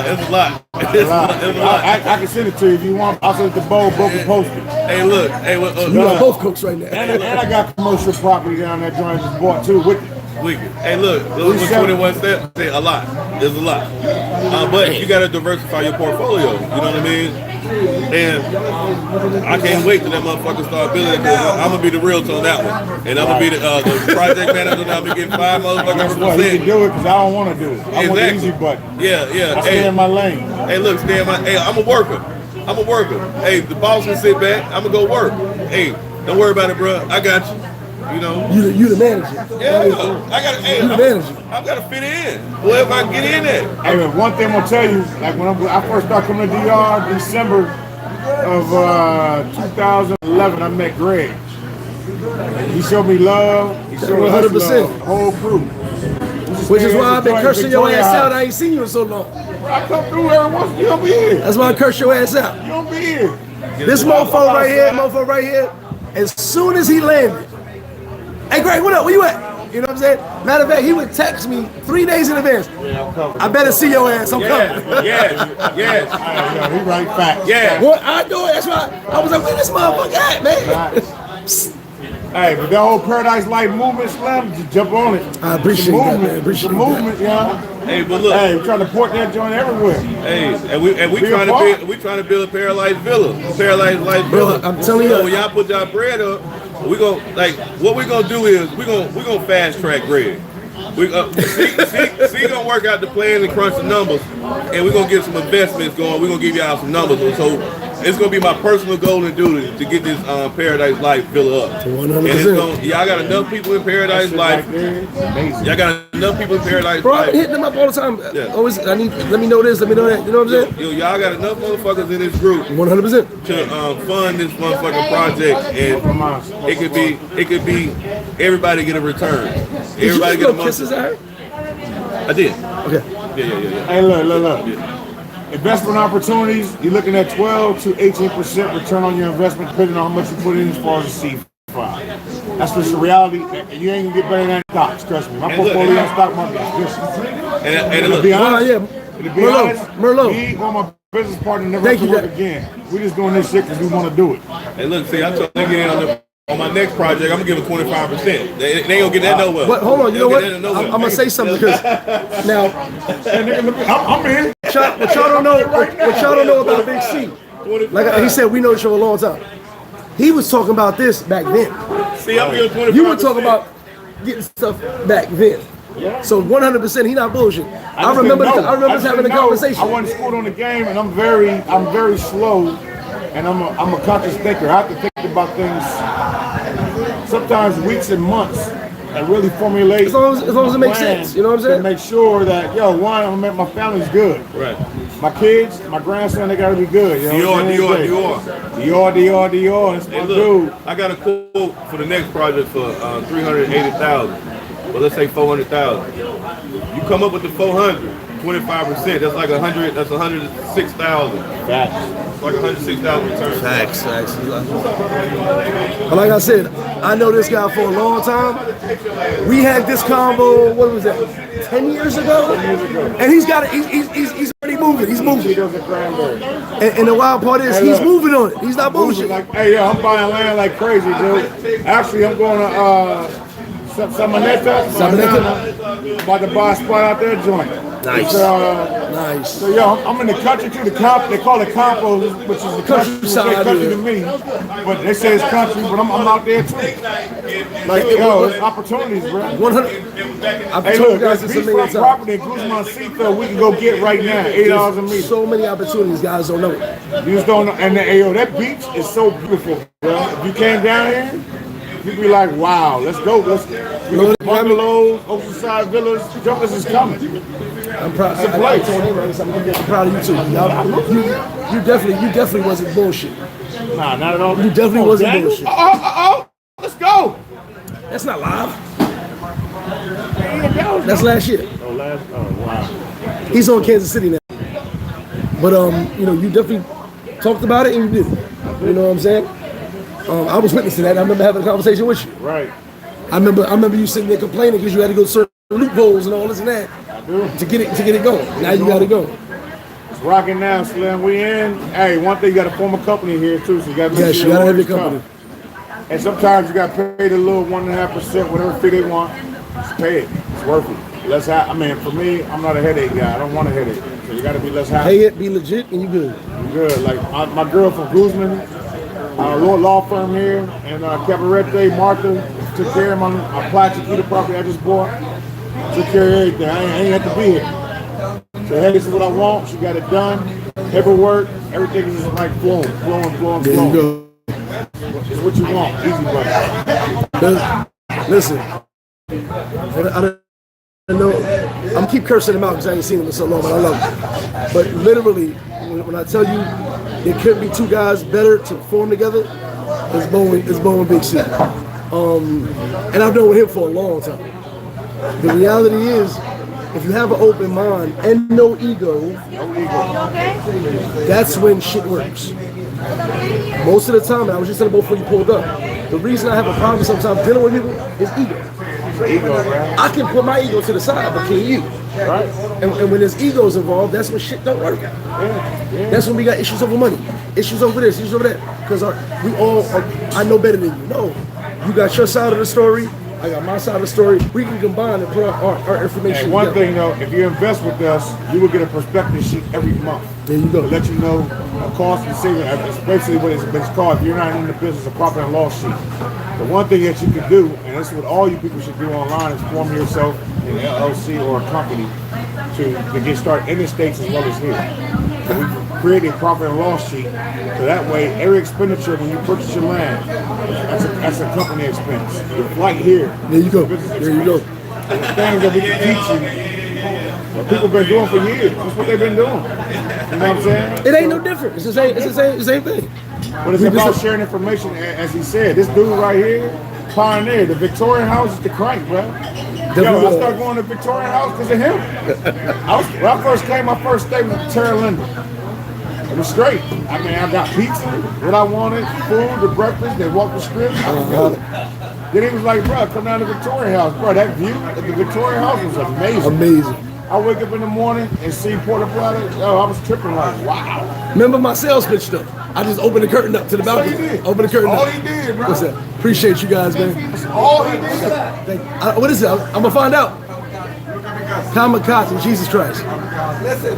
It's a lot. I can send it to you if you want. I'll send it to Bo can post it. Hey, look. Hey, You got both cooks right now. And I got commercial property down there joint just bought too with it. Hey, look, those 21 steps, a lot. There's a lot. But you got to diversify your portfolio. You know what I mean? And I can't wait till that motherfucker start building because I'm going to be the realtor on that one. And I'm going to be the project manager and I'm going to get 5 motherfuckers. Well, you can do it because I don't want to do it. I want the easy button. Yeah. I stay in my lane. Hey, look, hey, I'm a worker. Hey, the boss can sit back. I'm going to go work. Hey, don't worry about it, bro. I got you. You know, you the manager. Yeah, I got to fit in. Well, if I get in there. Hey, one thing I'm gonna tell you, like when I first started coming to DR, December of 2011, I met Greg. He showed me love. He showed me 100%. The whole crew. Which is why I've been cursing your ass out. I ain't seen you in so long. I come through every once. You don't be here. That's why I curse your ass out. You don't be here. This mofo right here. As soon as he landed. Hey, Greg, what up? Where you at? You know what I'm saying? Matter of fact, he would text me 3 days in advance. Yeah, I'm coming. I better see your ass. I'm coming. Yes. He right back. Yeah. What I do it. That's why I was like, where this motherfucker at, man? Hey, but that whole Paradise Life movement, Slim, just jump on it. I appreciate that, man. Appreciate the movement, yeah. Hey, but look. Hey, we're trying to port that joint everywhere. Hey, and we trying to build a Paradise Villa, Paradise Life Villa. I'm telling you. So when y'all put y'all bread up, we gonna what we gonna do is we gonna fast track Greg. We see gonna work out the plan and crunch the numbers, and we're gonna get some investments going. We're gonna give y'all some numbers. So it's gonna be my personal goal and duty to get this Paradise Life Villa up. 100%. And it's y'all got enough people in Paradise Life. Y'all got enough people in Paradise Bro, Life. I've been hitting them up all the time. Yeah. Always, let me know this, let me know that. You know what I'm saying? Y'all got enough motherfuckers in this group 100%. to fund this motherfucking project, and it could be everybody get a return. Everybody get a money. Kisses at her? I did. Okay. Yeah. Hey, look. Investment opportunities, you're looking at 12 to 18% return on your investment, depending on how much you put in as far as the seed file. That's just the reality, and you ain't gonna get better than stocks, trust me. My portfolio on stock market is vicious. And to be honest, Merlot. me and my business partner never have to work again. We're just doing this shit because we want to do it. And look, see, I'm trying to get in on my next project. I'm gonna give it 25%. They ain't gonna get that nowhere. But hold on, you know what? I'm gonna say something because now, I'm in. what y'all don't know, what y'all don't know about Big C. Like he said, we know the show a long time. He was talking about this back then. See, I'm giving 25%. You were talking about getting stuff back then. So 100%, he not bullshit. I remember having a conversation. I wasn't schooled on the game, and I'm very slow, and I'm a conscious thinker. I have to think about things sometimes weeks and months and really formulate. As long as it makes sense, you know what I'm saying? To make sure that, yo, one, I'm gonna make my family's good. Right. My kids, my grandson, they gotta be good. You know Dior. That's my Hey, dude. look, I got a quote for the next project for 380,000. Well, let's say 400,000. You come up with the 400, 25%. That's like 100. That's 106,000. Facts. It's like 106,000 return. Facts. But like I said, I know this guy for a long time. We had this combo, what was that, 10 years ago? And he's got it, he's already moving, he's He moving. does a cranberry. And the wild part is, Hey, he's look. moving on it. He's not bullshit. Like, hey, yo, I'm buying land like crazy, dude. Actually, I'm going to Samaneta. About to buy a spot out there, joint. Nice. Nice. So, yo, I'm in the country too. They call it Campo, which is the Countryside, country yeah. to me. But they say it's country, but I'm out there too. Like, yo, it's opportunities, bro. 100. I've Hey, told look, you guys there's this a million beachfront times. property in Guzman Seafield we can go get right now, $8 a meter. So many opportunities, guys don't know it. You just don't know. And hey, yo, that beach is so beautiful, bro. If you came down here, you'd be like, wow, let's go. Bungalows, oceanside villas, jumpers is coming. I'm proud. It's a I place. told him, I'm proud of you too. You definitely wasn't bullshit. Nah, not at all. You definitely wasn't Daniel? bullshit. Oh, let's go. That's not live. That's last year. Oh, wow. He's on Kansas City now. But you know, you definitely talked about it and you did it. You know what I'm saying? I was witnessing that. I remember having a conversation with you. Right. I remember you sitting there complaining because you had to go certain loopholes and all this and that to get it going. Now you got to go. It's rocking now, Slim. We in. Hey, one thing, you got to form a company here too, so you got to make Yes, sure you gotta have lawyers your company. come. And sometimes you got to pay the little 1.5%, whatever fee they want. Just pay it. It's worth it. For me, I'm not a headache guy. I don't want a headache. So you got to be less happy. Pay it, be legit, and you good. Good. Like my girl from Guzman, law firm here, and Cabarete, Martha, took care of my Plata property I just bought. Took care of everything. I ain't have to be here. So hey, this is what I want. She got it done. Paperwork, everything is like flowing. There you go. It's what you want. Easy, brother. Listen, I don't know. I'm keep cursing him out because I ain't seen him in so long, but I love him. But literally, when I tell you there couldn't be two guys better to perform together, it's Bo and Big C. And I've known him for a long time. The reality is, if you have an open mind and no ego, that's when shit works. Most of the time, and I was just saying before you pulled up, the reason I have a problem sometimes dealing with people is ego. I can put my ego to the side, but can you? Right. And when there's egos involved, that's when shit don't work. That's when we got issues over money, issues over this, issues over that. Because I know better than you. No, you got your side of the story, I got my side of the story. We can combine and put our information And one together. thing though, if you invest with us, you will get a perspective sheet every month. There you go. To let you know a cost and saving. It's basically what it's called. If you're not in the business of profit and loss sheet. The one thing that you can do, and this is what all you people should do online, is form yourself in an LLC or a company to get started in the States as well as here. So we create a profit and loss sheet, so that way every expenditure when you purchase your land, that's a company expense. Your flight here. There you go. Business There you go. expense. And the things that we can teach you, what people been doing for years. That's what they've been doing. You know what I'm saying? It ain't no different. It's the same thing. But it's about sharing information, as he said. This dude right here, pioneer. The Victorian house is the crank, bro. Yo, I started going to Victorian house because of him. When I first came, my first stay was Terra Linda. It was straight. I mean, I got pizza, what I wanted, food, the breakfast, they walked the strip. I was good. Then he was like, bro, come down to the Victorian house. Bro, that view at the Victorian house was amazing. Amazing. I wake up in the morning and see Puerto Plata. Yo, I was tripping like, wow. Remember my sales pitch though? I just opened the curtain up to the balcony. That's all he did. Open the curtain That's up. all he did, bro. What's that? Appreciate you guys, man. That's all he did. What is it? I'm gonna find out. Kamikaze, Jesus Christ. Listen,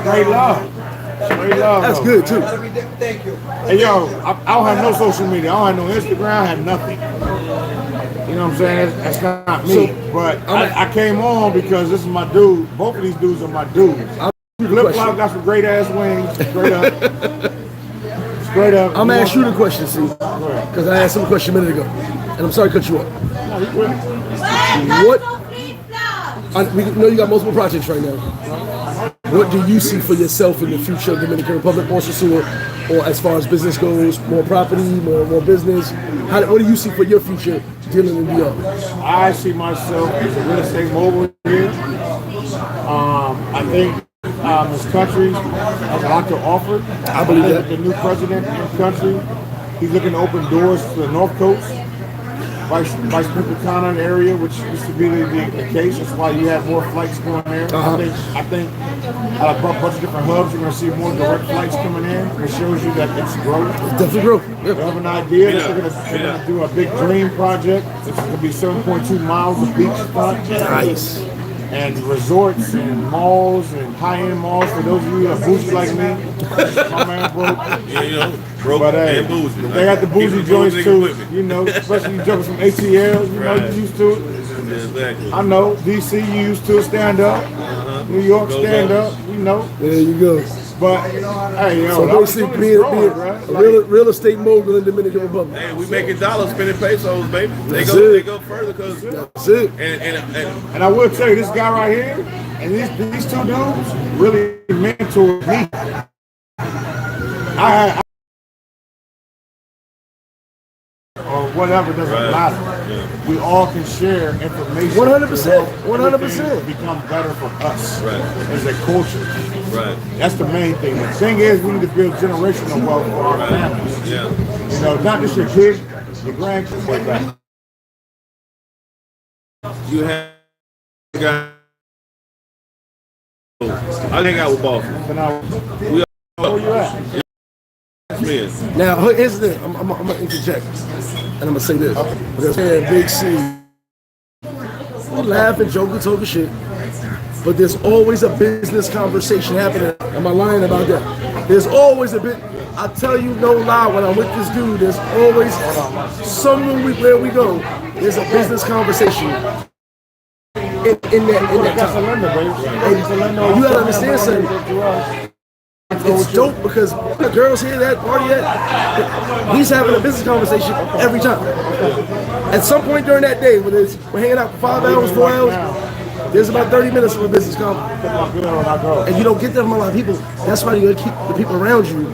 Great love. Great love. That's though. good too. thank you. Hey, yo, I don't have no social media. I don't have no Instagram. I have nothing. You know what I'm saying? That's not me. But I came on because this is my dude. Both of these dudes are my dudes. FlipFlop got some great ass wings. Straight up. Straight up. I'm gonna ask you the question, see, because I asked him a question a minute ago. and I'm sorry to cut you off. What? We know you got multiple projects right now. What do you see for yourself in the future of Dominican Republic, or Sosua, or as far as business goes, more property, more business? What do you see for your future dealing in New York? I see myself as a real estate mogul here. I think this country has a lot to offer. I believe that. The new president in the country, he's looking to open doors to the North Coast. Vice Punta Cana area, which used to be the case. That's why you have more flights going there. I think a bunch of different hubs, you're going to see more direct flights coming in. It shows you that it's growth. It's definitely growth. They have an idea that they're going to do a big dream project. It's going to be 7.2 miles of beachfront. Nice. And resorts and malls and high-end malls for those of you that are bougie like me. My man broke. Yeah, you know, broke But and bougie. they got the bougie joints too. You know, especially you jumping from ATL. You know, Right. you used to it. Yeah, exactly. I know. DC, you used to stand up. New York, Go stand down. up. You know. There you go. But hey, yo, So basically, being right? a real estate mogul in Dominican Republic. Hey, we making dollars spending pesos, baby. They That's go, it. they go further because That's it. And I will tell you, this guy right here and these two dudes really mentored me. I or whatever doesn't Right. matter. Yeah. We all can share information. 100%, to help 100%. everything become better for us Right. as a culture. right, That's the main thing. The thing is, we need to build generational wealth for our right, families. yeah. You know, not just your kids, your grandkids, like that. You have got. I hang out with bosses. So now, We where you at? men. Now, here's the thing. I'm going to interject. And I'm going to say this. Because Big C, we laugh and joke and talk and shit. But there's always a business conversation happening. Am I lying about that? There's always a bit. I tell you no lie, when I'm with this dude, there's always somewhere where we go, there's a business conversation. In that That's a time. lender, baby. You gotta understand something. It's dope because the girls here, that party, that he's having a business conversation every time. At some point during that day, whether it's we're hanging out for 5 hours, 4 hours, there's about 30 minutes of a business conversation. And you don't get that from a lot of people. That's why you gotta keep the people around you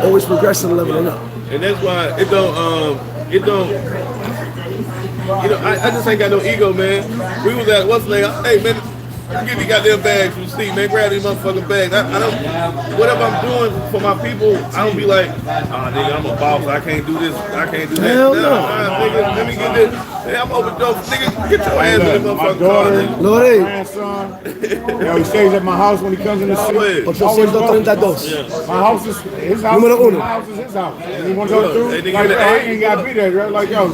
always progressing and leveling up. And that's why it don't, you know, I just ain't got no ego, man. We was at what's name? Hey, man, give me goddamn bags from Steve, man. Grab these motherfucking bags. I don't, whatever I'm doing for my people, I don't be like, nigga, I'm a boss. I can't do this. I can't do that. Hell no. Nigga, let me get this. Hey, I'm overdosed. Nigga, get your ass in the My motherfucking car, daughter, nigga. Lord, hey. grandson, he stays at my house when he comes in the city. Always. 832. My house is his house. Número uno. My house is his house. And he wants to go through. Hey, nigga, Like, hey. I ain't gotta be there, right? Like, yo,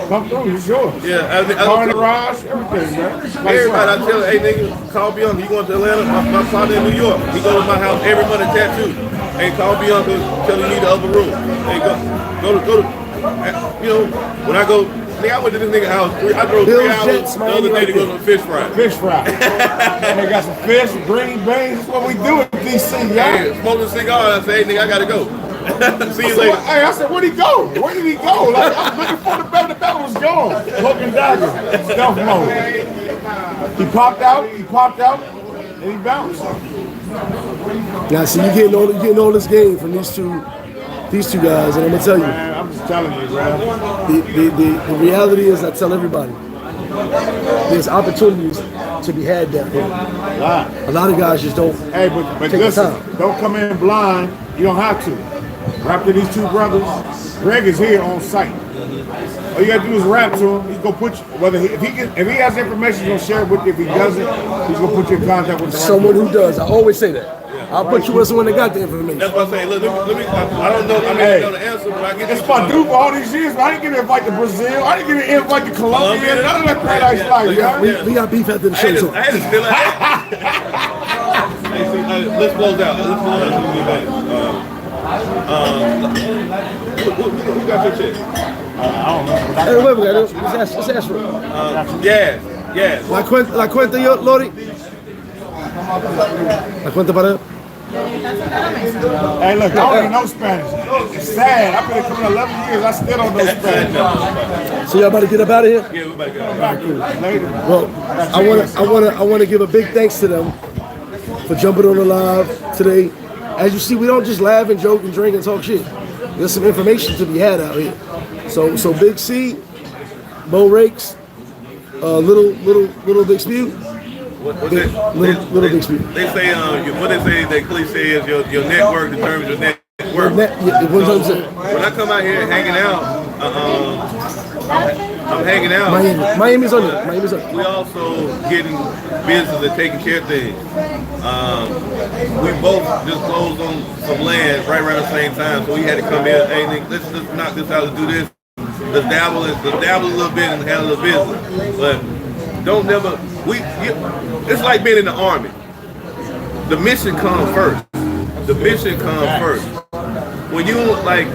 come through. It's yours. Yeah, Car in the garage, everything, man. Like, everybody, I tell, hey nigga, call Bianca. You going to Atlanta? My father in New York. He go to my house every month tattoo. Hey, call Bianca, tell him you need the other room. Hey, go to. You know, when I go, nigga, I went to this nigga house. I drove 3 Bills, hours Jets, the Miami other day right to go there. to a fish fry. fish fry. And they got some fish, green beans. That's what we do in DC, y'all. Hey, smoking a cigar. I say, hey nigga, I gotta go. See you later. Hey, I said, where'd he go? Where did he go? Like, I'm looking for the bell. The bell was gone. Hook and dagger. Stealth mode. He popped out, and he bounced. Now, see, you getting all this game from these two guys, and I'm gonna tell you, Man, I'm just telling you, bro. the reality is, I tell everybody, there's opportunities to be had down here. A lot of guys just don't. Hey, but Take the listen, time. don't come in blind. You don't have to. Rap to these two brothers. Greg is here on site. All you gotta do is rap to him. He's gonna put you, if he has information, he's gonna share it with you. If he doesn't, he's gonna put you in contact with the right Someone people. who does. I always say that. I'll put you with someone that got the information. That's what I'm saying. Look, let me. I don't know. I mean, Hey. I know the answer, but I get It's you. my dude for all these years, but I didn't get an invite to Brazil. I didn't get an invite to Colombia. None of that paradise life, y'all. We got beef after the I show had too. to steal it. Hey, see, let's close out. Let's close out. Who got your check? Hey, wait, let's ask for it. Yes. La cuenta yo, Lori. La cuenta para él. Hey, look, I don't even know Spanish. It's sad. I've been coming 11 years. I still don't know Spanish. So y'all about to get up out of here? Yeah, we about to go. Later. Well, I want to give a big thanks to them for jumping on the live today. As you see, we don't just laugh and joke and drink and talk shit. There's some information to be had out here. So Big C, Bo Rakes, little Big Spew. Little Big Spew. They say what they say that cliche is your network determines your net worth. When I come out here hanging out, I'm hanging out. Miami's on it. We also getting business and taking care of things. We both just closed on some land right around the same time, so we had to come in. Hey, Nick, let's knock this out. Let's do this. Let's dabble a little bit and handle the business. But don't never. It's like being in the army. The mission comes first. The mission comes first. When you like.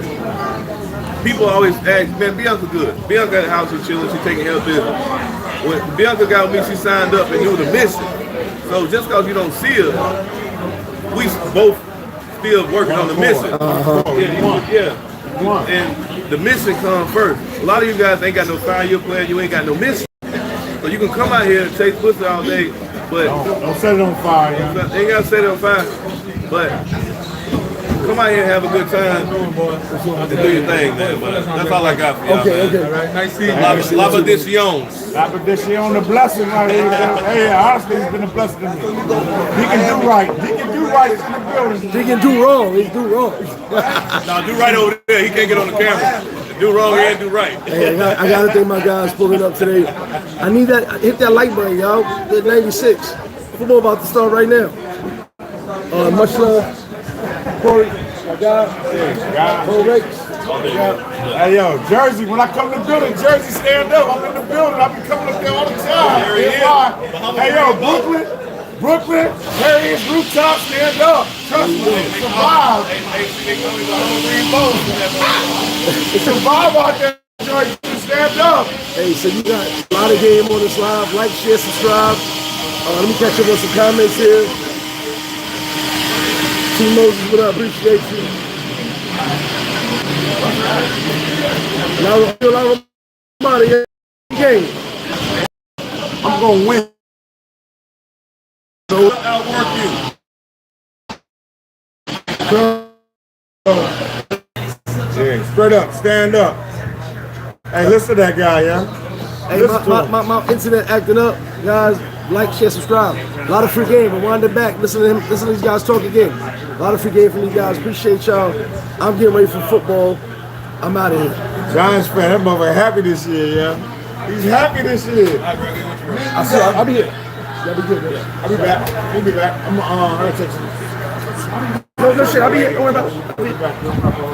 People always ask, man, Bianca good. Bianca got a house, she's chilling, she's taking care of business. When Bianca got with me, she signed up and knew the mission. So just because you don't see her, we both still working on the mission. Yeah. And the mission comes first. A lot of you guys ain't got no 5-year plan, you ain't got no mission. So you can come out here and take pussy all day, but don't set it on fire. Yeah. Ain't gotta set it on fire, but come out here and have a good time and do your thing, man. But that's all I got for y'all, man. Okay. All right, nice seeing you. La bendiciones. La bendición, the blessing right here. Hey, honestly, it's been a blessing to me. He can do right. He can do right. It's in the building. He can do wrong. He do wrong. No, do right over there. He can't get on the camera. Do wrong and do right. Hey, I gotta thank my guys pulling up today. I need that. Hit that like button, y'all. At 96. Football about to start right now. Much love. Corey, my guy, Bo Rakes. Hey, yo, Jersey, when I come to the building, Jersey stand up. I'm in the building. I be coming up there all the time. Hey, yo, Brooklyn, Harriet's rooftop, stand up. Trust me, survive. It's a vibe out there, Jersey. Stand up. Hey, so you got a lot of game on this live. Like, share, subscribe. Let me catch up on some comments here. T. Moses, what up? Appreciate you. Game. I'm going to win. So, Outwork you. Yeah, straight up, stand up. Hey, listen to that guy, yeah? hey, my internet acting up. Guys, like, share, subscribe. A lot of free game, but wind it back. Listen to him. Listen to these guys talk again. A lot of free game from these guys. Appreciate y'all. I'm getting ready for football. I'm out of here. Giants fan, that motherfucker happy this year, yeah? He's happy this year. I'll be here. Y'all be good, man. I'll be back. We'll be back. I'm gonna text you. No shit. I'll be here. Don't worry about it.